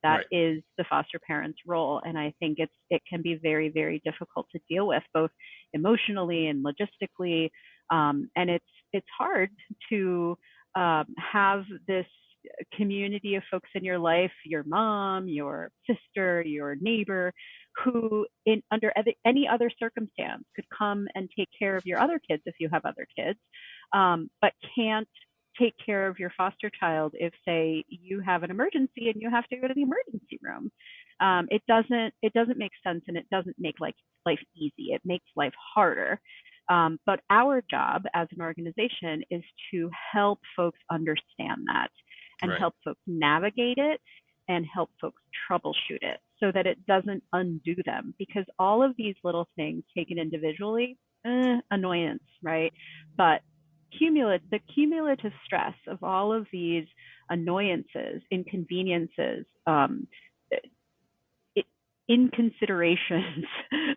That is the foster parent's role. And I think it can be very, very difficult to deal with, both emotionally and logistically. And it's hard to have this community of folks in your life, your mom, your sister, your neighbor, who under any other circumstance could come and take care of your other kids if you have other kids, but can't take care of your foster child if, say, you have an emergency and you have to go to the emergency room. It doesn't make sense, and it doesn't make life easy. It makes life harder. But our job as an organization is to help folks understand that and Right. help folks navigate it and help folks troubleshoot it so that it doesn't undo them. Because all of these little things taken individually, annoyance, right? But the cumulative stress of all of these annoyances, inconveniences, inconsiderations,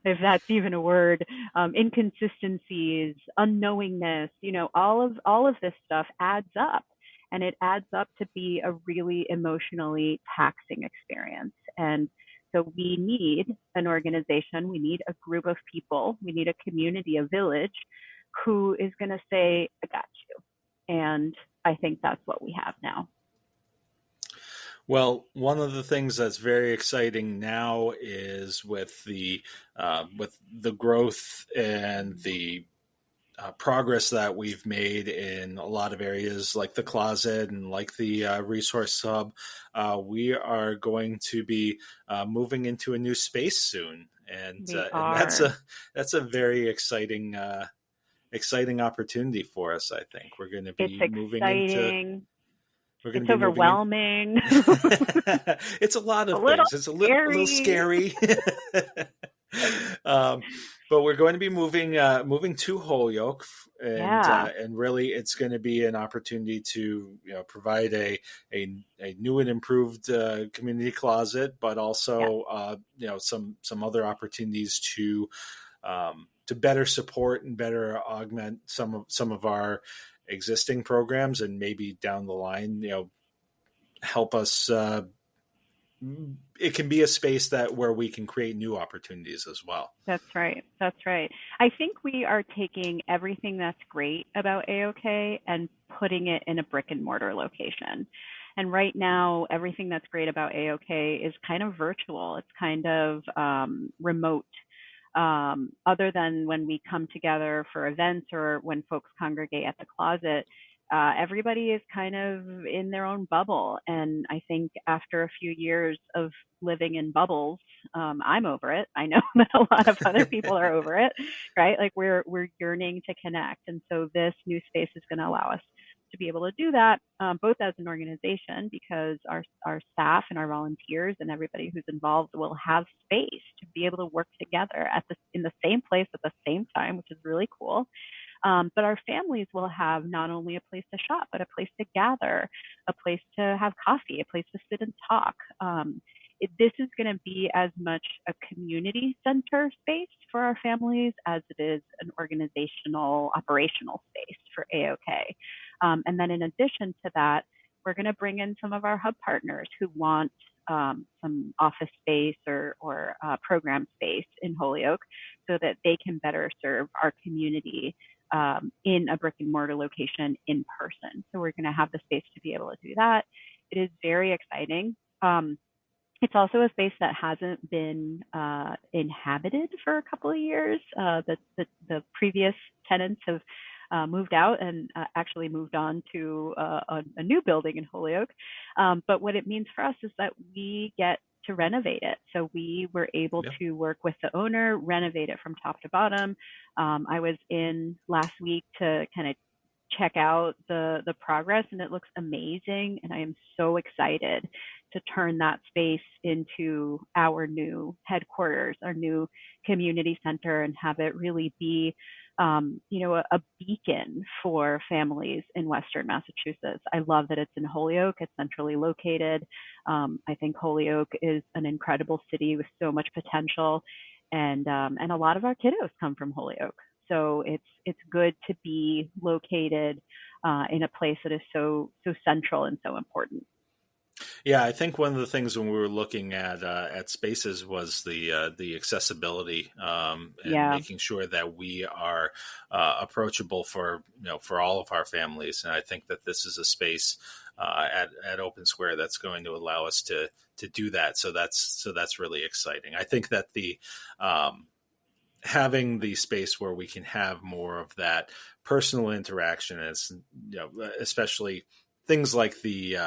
if that's even a word, inconsistencies, unknowingness, all of this stuff adds up, and it adds up to be a really emotionally taxing experience. And so we need an organization, we need a group of people, we need a community, a village, who is going to say, I got you. And I think that's what we have now. Well, one of the things that's very exciting now is with the growth and the progress that we've made in a lot of areas, like the closet and like the resource hub. We are going to be moving into a new space soon, and that's a very exciting opportunity for us. I think we're going to be moving into. It's overwhelming. It's a lot of things. It's a little scary. But we're going to be moving to Holyoke, and really, it's going to be an opportunity to provide a new and improved community closet, but also some other opportunities to better support and better augment some of our existing programs, and maybe down the line, help us. It can be a space where we can create new opportunities as well. That's right. I think we are taking everything that's great about AOK and putting it in a brick and mortar location. And right now, everything that's great about AOK is kind of virtual. It's kind of remote. Other than when we come together for events or when folks congregate at the closet, everybody is kind of in their own bubble. And I think after a few years of living in bubbles, I'm over it. I know that a lot of other people are over it, right? Like we're yearning to connect. And so this new space is going to allow us to be able to do that, both as an organization, because our staff and our volunteers and everybody who's involved will have space to be able to work together in the same place at the same time, which is really cool. But our families will have not only a place to shop, but a place to gather, a place to have coffee, a place to sit and talk. This is going to be as much a community center space for our families as it is an organizational, operational space for AOK. And then in addition to that, we're going to bring in some of our hub partners who want some office space or program space in Holyoke so that they can better serve our community in a brick and mortar location in person. So we're going to have the space to be able to do that. It is very exciting. It's also a space that hasn't been inhabited for a couple of years. The previous tenants have moved out and actually moved on to a new building in Holyoke. But what it means for us is that we get to renovate it. So we were able to work with the owner, renovate it from top to bottom. I was in last week to kind of check out the progress, and it looks amazing. And I am so excited to turn that space into our new headquarters, our new community center, and have it really be a beacon for families in Western Massachusetts. I love that it's in Holyoke. It's centrally located. I think Holyoke is an incredible city with so much potential, and a lot of our kiddos come from Holyoke. So it's good to be located in a place that is so central and so important. Yeah, I think one of the things when we were looking at spaces was the accessibility, and Yeah, making sure that we are approachable for for all of our families. And I think that this is a space at Open Square that's going to allow us to do that. So that's really exciting. I think that the having the space where we can have more of that personal interaction, as especially things like the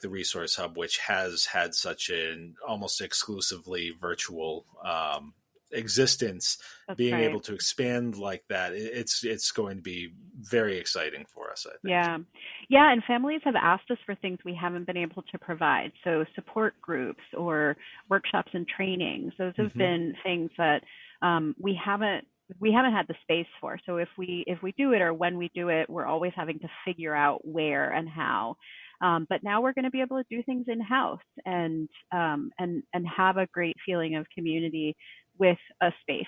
resource hub, which has had such an almost exclusively virtual existence, that's being right. able to expand like that, it's going to be very exciting for us, I think. Yeah. Yeah. And families have asked us for things we haven't been able to provide. So support groups or workshops and trainings. Those have Hmm. been things that we haven't had the space for. So if we do it or when we do it, we're always having to figure out where and how. But now we're going to be able to do things in house and have a great feeling of community with a space.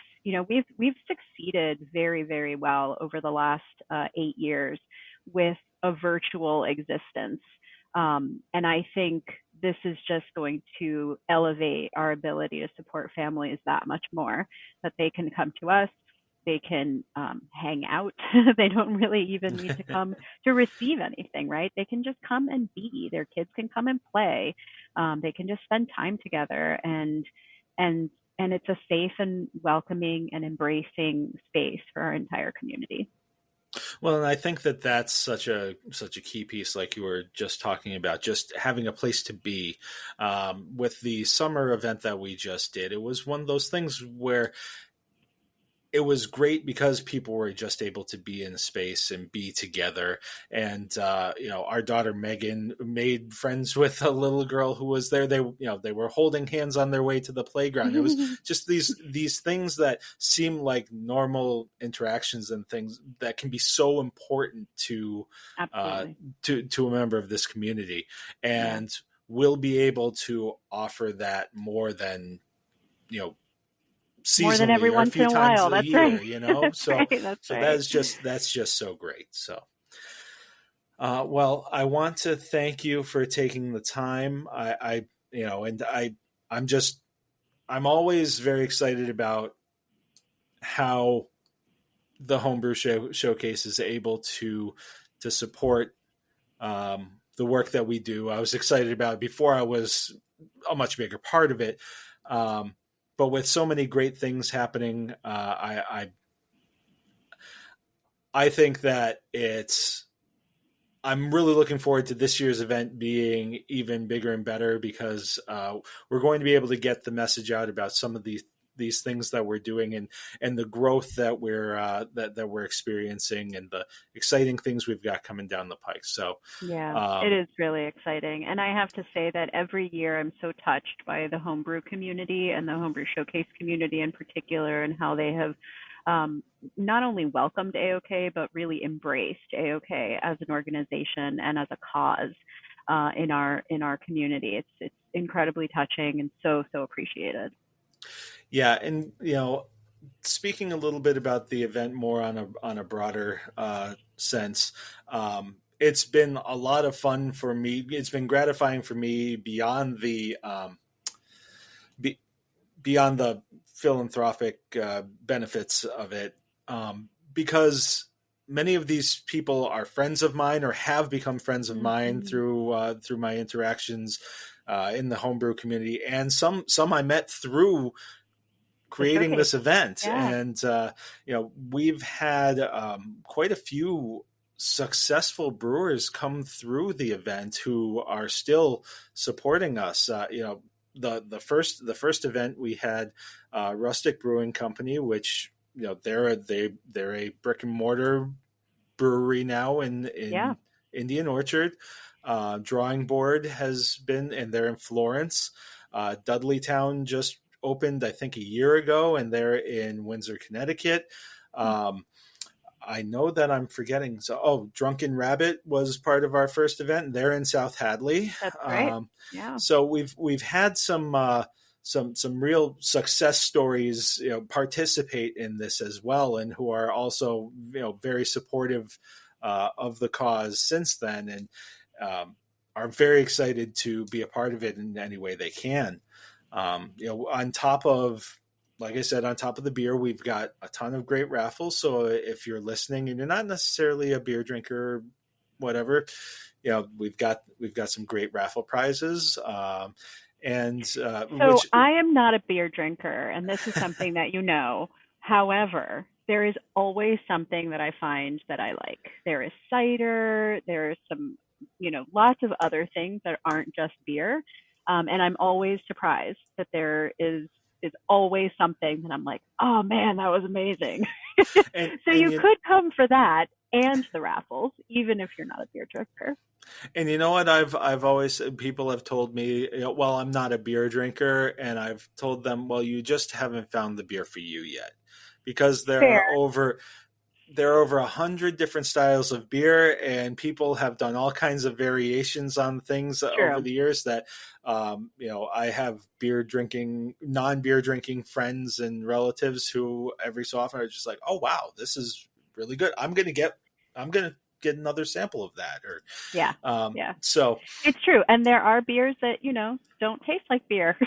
We've succeeded very, very well over the last 8 years with a virtual existence. And I think this is just going to elevate our ability to support families that much more, that they can come to us, they can hang out. They don't really even need to come to receive anything, right? They can just come and be. Their kids can come and play. They can just spend time together, and and it's a safe and welcoming and embracing space for our entire community. Well, and I think that that's such a key piece, like you were just talking about, just having a place to be. With the summer event that we just did, it was one of those things where it was great because people were just able to be in space and be together. And our daughter Megan made friends with a little girl who was there. They were holding hands on their way to the playground. It was just these things that seem like normal interactions and things that can be so important to Absolutely. to a member of this community. Yeah. And we'll be able to offer that more than you know More than seasonally every or a once in few a times while. a That's year, right. That's so right. That's so right. that's just so great. So well, I want to thank you for taking the time. I'm just I'm always very excited about how the Showcase is able to support the work that we do. I was excited about it before I was a much bigger part of it. Um, but with so many great things happening, I think that I'm really looking forward to this year's event being even bigger and better, because we're going to be able to get the message out about some of these things that we're doing, and the growth that we're experiencing, and the exciting things we've got coming down the pike. So Yeah, it um, is really exciting. And I have to say that every year I'm so touched by the homebrew community and the Homebrew Showcase community in particular, and how they have um, not only welcomed AOK, but really embraced AOK as an organization and as a cause in our community. It's incredibly touching and so appreciated. yeah, and speaking a little bit about the event more on a broader sense, it's been a lot of fun for me. It's been gratifying for me beyond be, beyond the philanthropic benefits of it, because many of these people are friends of mine or have become friends of mine Hmm. through my interactions in the homebrew community, and some I met through The creating showcase. this event. Yeah. And we've had quite a few successful brewers come through the event who are still supporting us. The first event we had, Rustic Brewing Company, which they're a brick and mortar brewery now Yeah. in Indian Orchard. Drawing Board has been, and they're in Florence. Dudleytown just opened, I think, a year ago, and they're in Windsor, Connecticut. Um, I know that I'm forgetting. So, Drunken Rabbit was part of our first event. They're in South Hadley. That's right. Yeah. So we've had some real success stories, participate in this as well, and who are also very supportive of the cause since then. And are very excited to be a part of it in any way they can. On top of, like I said, on top of the beer, we've got a ton of great raffles. So if you're listening and you're not necessarily a beer drinker, whatever, we've got some great raffle prizes. So I am not a beer drinker, and this is something that you know. However, there is always something that I find that I like. There is cider. There's some, lots of other things that aren't just beer. And I'm always surprised that there is always something that I'm like, oh man, that was amazing. So you could come for that and the raffles, even if you're not a beer drinker. And you know what? I've always, people have told me, well, I'm not a beer drinker, and I've told them, well, you just haven't found the beer for you yet, because there are over 100 different styles of beer, and people have done all kinds of variations on things over the years that, I have non-beer drinking friends and relatives who every so often are just like, oh, wow, this is really good. I'm going to get another sample of that. So it's true. And there are beers that, don't taste like beer.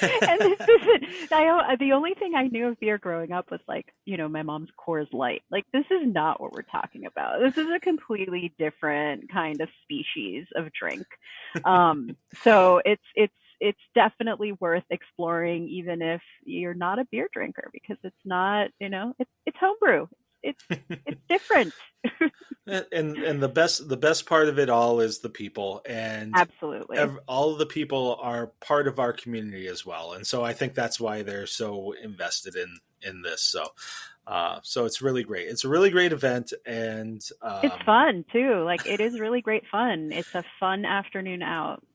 And this isn't, the only thing I knew of beer growing up was like, my mom's Coors Light. Like, this is not what we're talking about. This is a completely different kind of species of drink. So it's definitely worth exploring, even if you're not a beer drinker, because it's not, it's homebrew. It's different. And the best part of it all is the people, and absolutely all of the people are part of our community as well. And so I think that's why they're so invested in this. So it's really great. It's a really great event, and it's fun too. Like, it is really great fun. It's a fun afternoon out.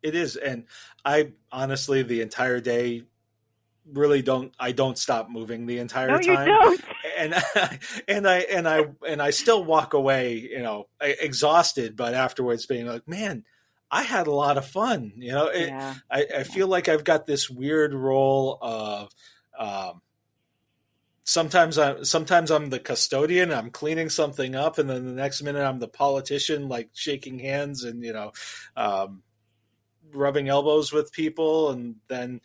It is. And I honestly, the entire day, really don't stop moving the entire time. You don't. And I still walk away, exhausted, but afterwards being like, man, I had a lot of fun. I feel like I've got this weird role of, sometimes I'm the custodian, I'm cleaning something up, and then the next minute I'm the politician, like shaking hands and, rubbing elbows with people. And then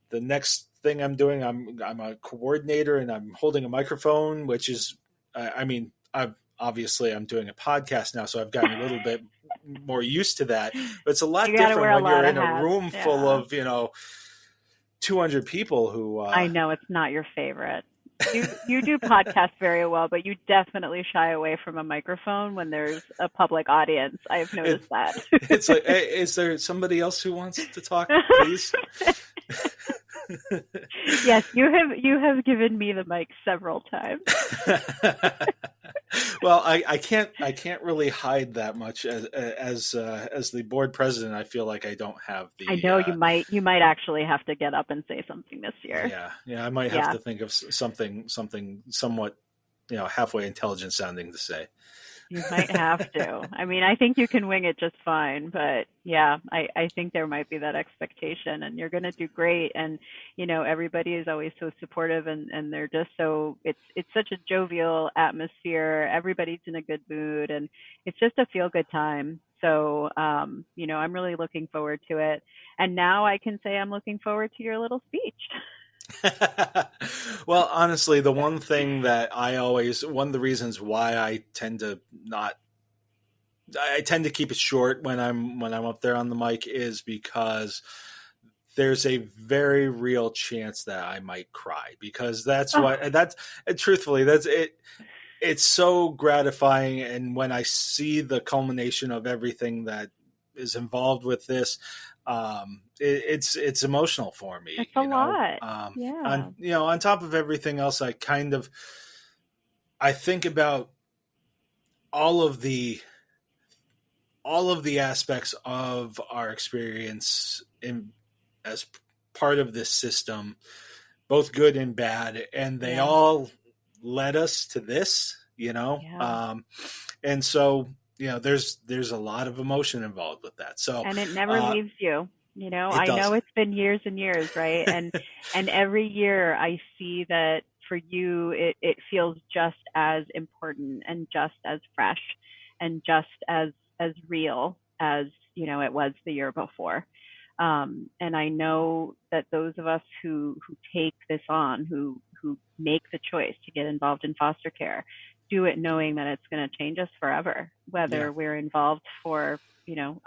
the next thing I'm doing, I'm a coordinator, and I'm holding a microphone, which is, I'm doing a podcast now, so I've gotten a little bit more used to that. But it's a lot different when you're in a room full of 200 people who. I know it's not your favorite. You do podcasts very well, but you definitely shy away from a microphone when there's a public audience. I've noticed that. It's like, hey, is there somebody else who wants to talk, please? Yes, you have given me the mic several times. Well, I can't really hide that much as the board president. I feel like I don't have the. I know you might actually have to get up and say something this year. Yeah, I might have to think of something somewhat, halfway intelligent sounding to say. You might have to. I mean, I think you can wing it just fine, but yeah, I think there might be that expectation, and you're going to do great. And, everybody is always so supportive, and they're just so, it's such a jovial atmosphere. Everybody's in a good mood, and it's just a feel good time. So, I'm really looking forward to it. And now I can say I'm looking forward to your little speech. Well, honestly, the one thing that one of the reasons why I tend to keep it short when I'm up there on the mic is because there's a very real chance that I might cry, because truthfully, that's it. It's so gratifying. And when I see the culmination of everything that is involved with this, it's emotional for me. It's a lot. On top of everything else, I think about all of the aspects of our experience as part of this system, both good and bad, and they all led us to this, and so there's a lot of emotion involved with that. So, and it never leaves you. I know it's been years and years, right? And every year I see that for you, it feels just as important and just as fresh and just as real as it was the year before. And I know that those of us who take this on, who make the choice to get involved in foster care, do it knowing that it's going to change us forever, whether we're involved for,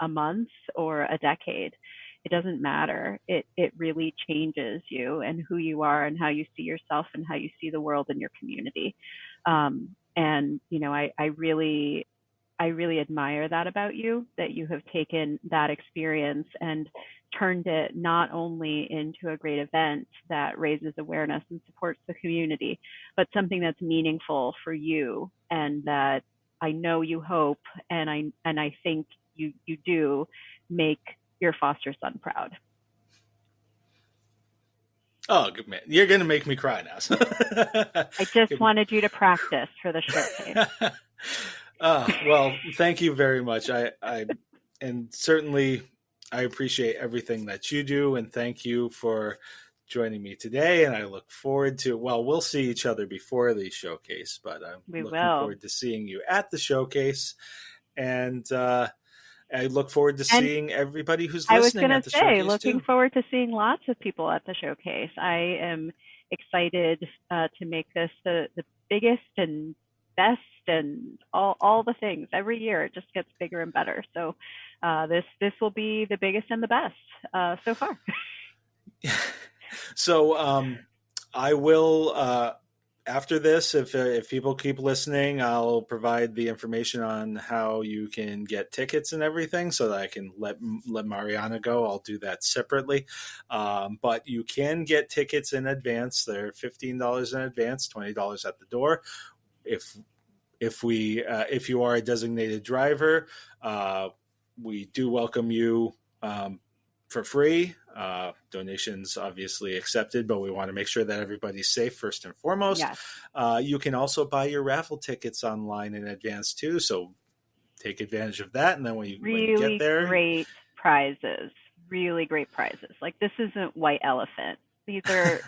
a month or a decade. It doesn't matter. It really changes you and who you are and how you see yourself and how you see the world and your community. And, I really admire that about you, that you have taken that experience and turned it not only into a great event that raises awareness and supports the community, but something that's meaningful for you, and that I know you hope, and I think you do make your foster son proud. Oh, good man. You're going to make me cry now. I just wanted you to practice for the showcase. Well, thank you very much. And certainly I appreciate everything that you do, and thank you for joining me today. And I look forward to, we'll see each other before the showcase, but I'm looking forward to seeing you at the showcase. And I look forward to seeing everybody who's listening at the showcase. I was going to say, looking forward to seeing lots of people at the showcase. I am excited to make this the biggest and best and all the things. Every year it just gets bigger and better. So this will be the biggest and the best so far. So I will, after this, if people keep listening, I'll provide the information on how you can get tickets and everything so that I can let Marianna go. I'll do that separately. But you can get tickets in advance. They're $15 in advance, $20 at the door. If you are a designated driver, we do welcome you for free. Donations obviously accepted, but we want to make sure that everybody's safe first and foremost. Yes. You can also buy your raffle tickets online in advance too, so take advantage of that. And then when you get there, really great prizes. Like, this isn't White Elephant. These are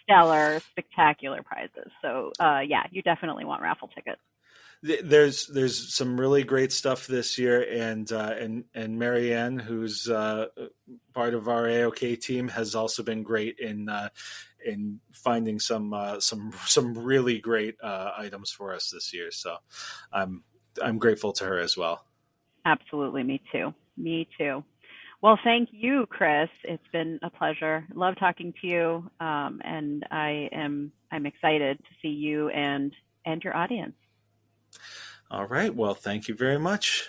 stellar, spectacular prizes. So you definitely want raffle tickets. There's some really great stuff this year, and Marianne, who's part of our AOK team, has also been great in finding some really great items for us this year. So I'm grateful to her as well. Absolutely, me too. Well, thank you, Chris. It's been a pleasure. Love talking to you, and I'm excited to see you and your audience. All right. Well, thank you very much.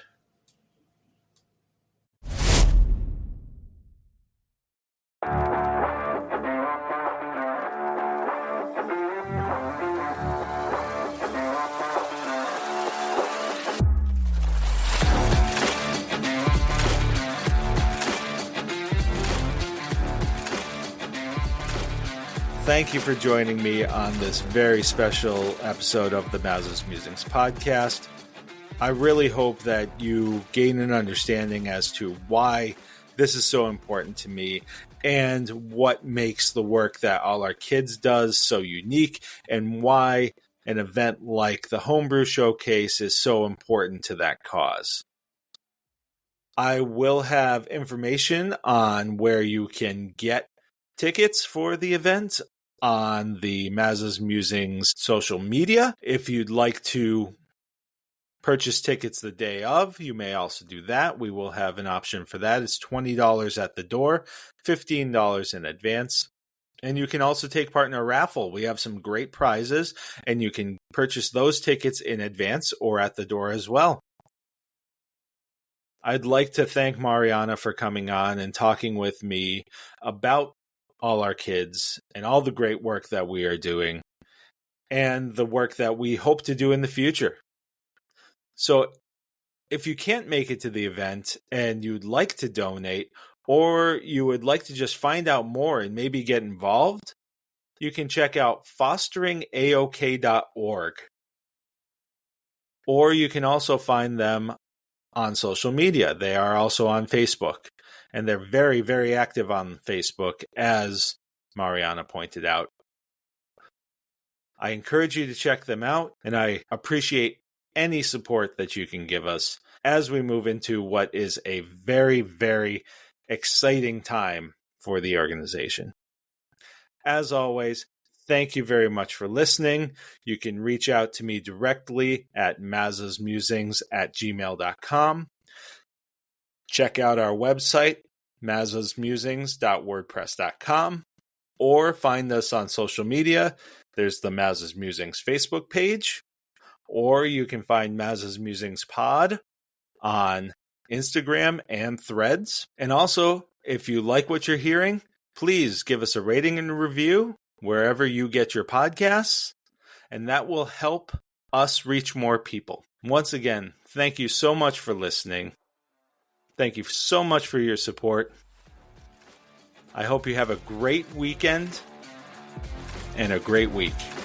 Thank you for joining me on this very special episode of the Maza's Musings podcast. I really hope that you gain an understanding as to why this is so important to me and what makes the work that All Our Kids does so unique, and why an event like the Homebrew Showcase is so important to that cause. I will have information on where you can get tickets for the event on the Maza's Musings social media. If you'd like to purchase tickets the day of, you may also do that. We will have an option for that. It's $20 at the door, $15 in advance. And you can also take part in a raffle. We have some great prizes, and you can purchase those tickets in advance or at the door as well. I'd like to thank Marianna for coming on and talking with me about All Our Kids and all the great work that we are doing and the work that we hope to do in the future. So if you can't make it to the event and you'd like to donate, or you would like to just find out more and maybe get involved, you can check out fosteringaok.org. Or you can also find them on social media. They are also on Facebook, and they're very, very active on Facebook, as Marianna pointed out. I encourage you to check them out, and I appreciate any support that you can give us. as we move into what is a very, very exciting time for the organization. As always, thank you very much for listening. You can reach out to me directly at mazasmusings@gmail.com. Check out our website, mazasmusings.wordpress.com, or find us on social media. There's the Mazas Musings Facebook page, or you can find Mazas Musings Pod on Instagram and Threads. And also, if you like what you're hearing, please give us a rating and a review wherever you get your podcasts, and that will help us reach more people. Once again, thank you so much for listening. Thank you so much for your support. I hope you have a great weekend and a great week.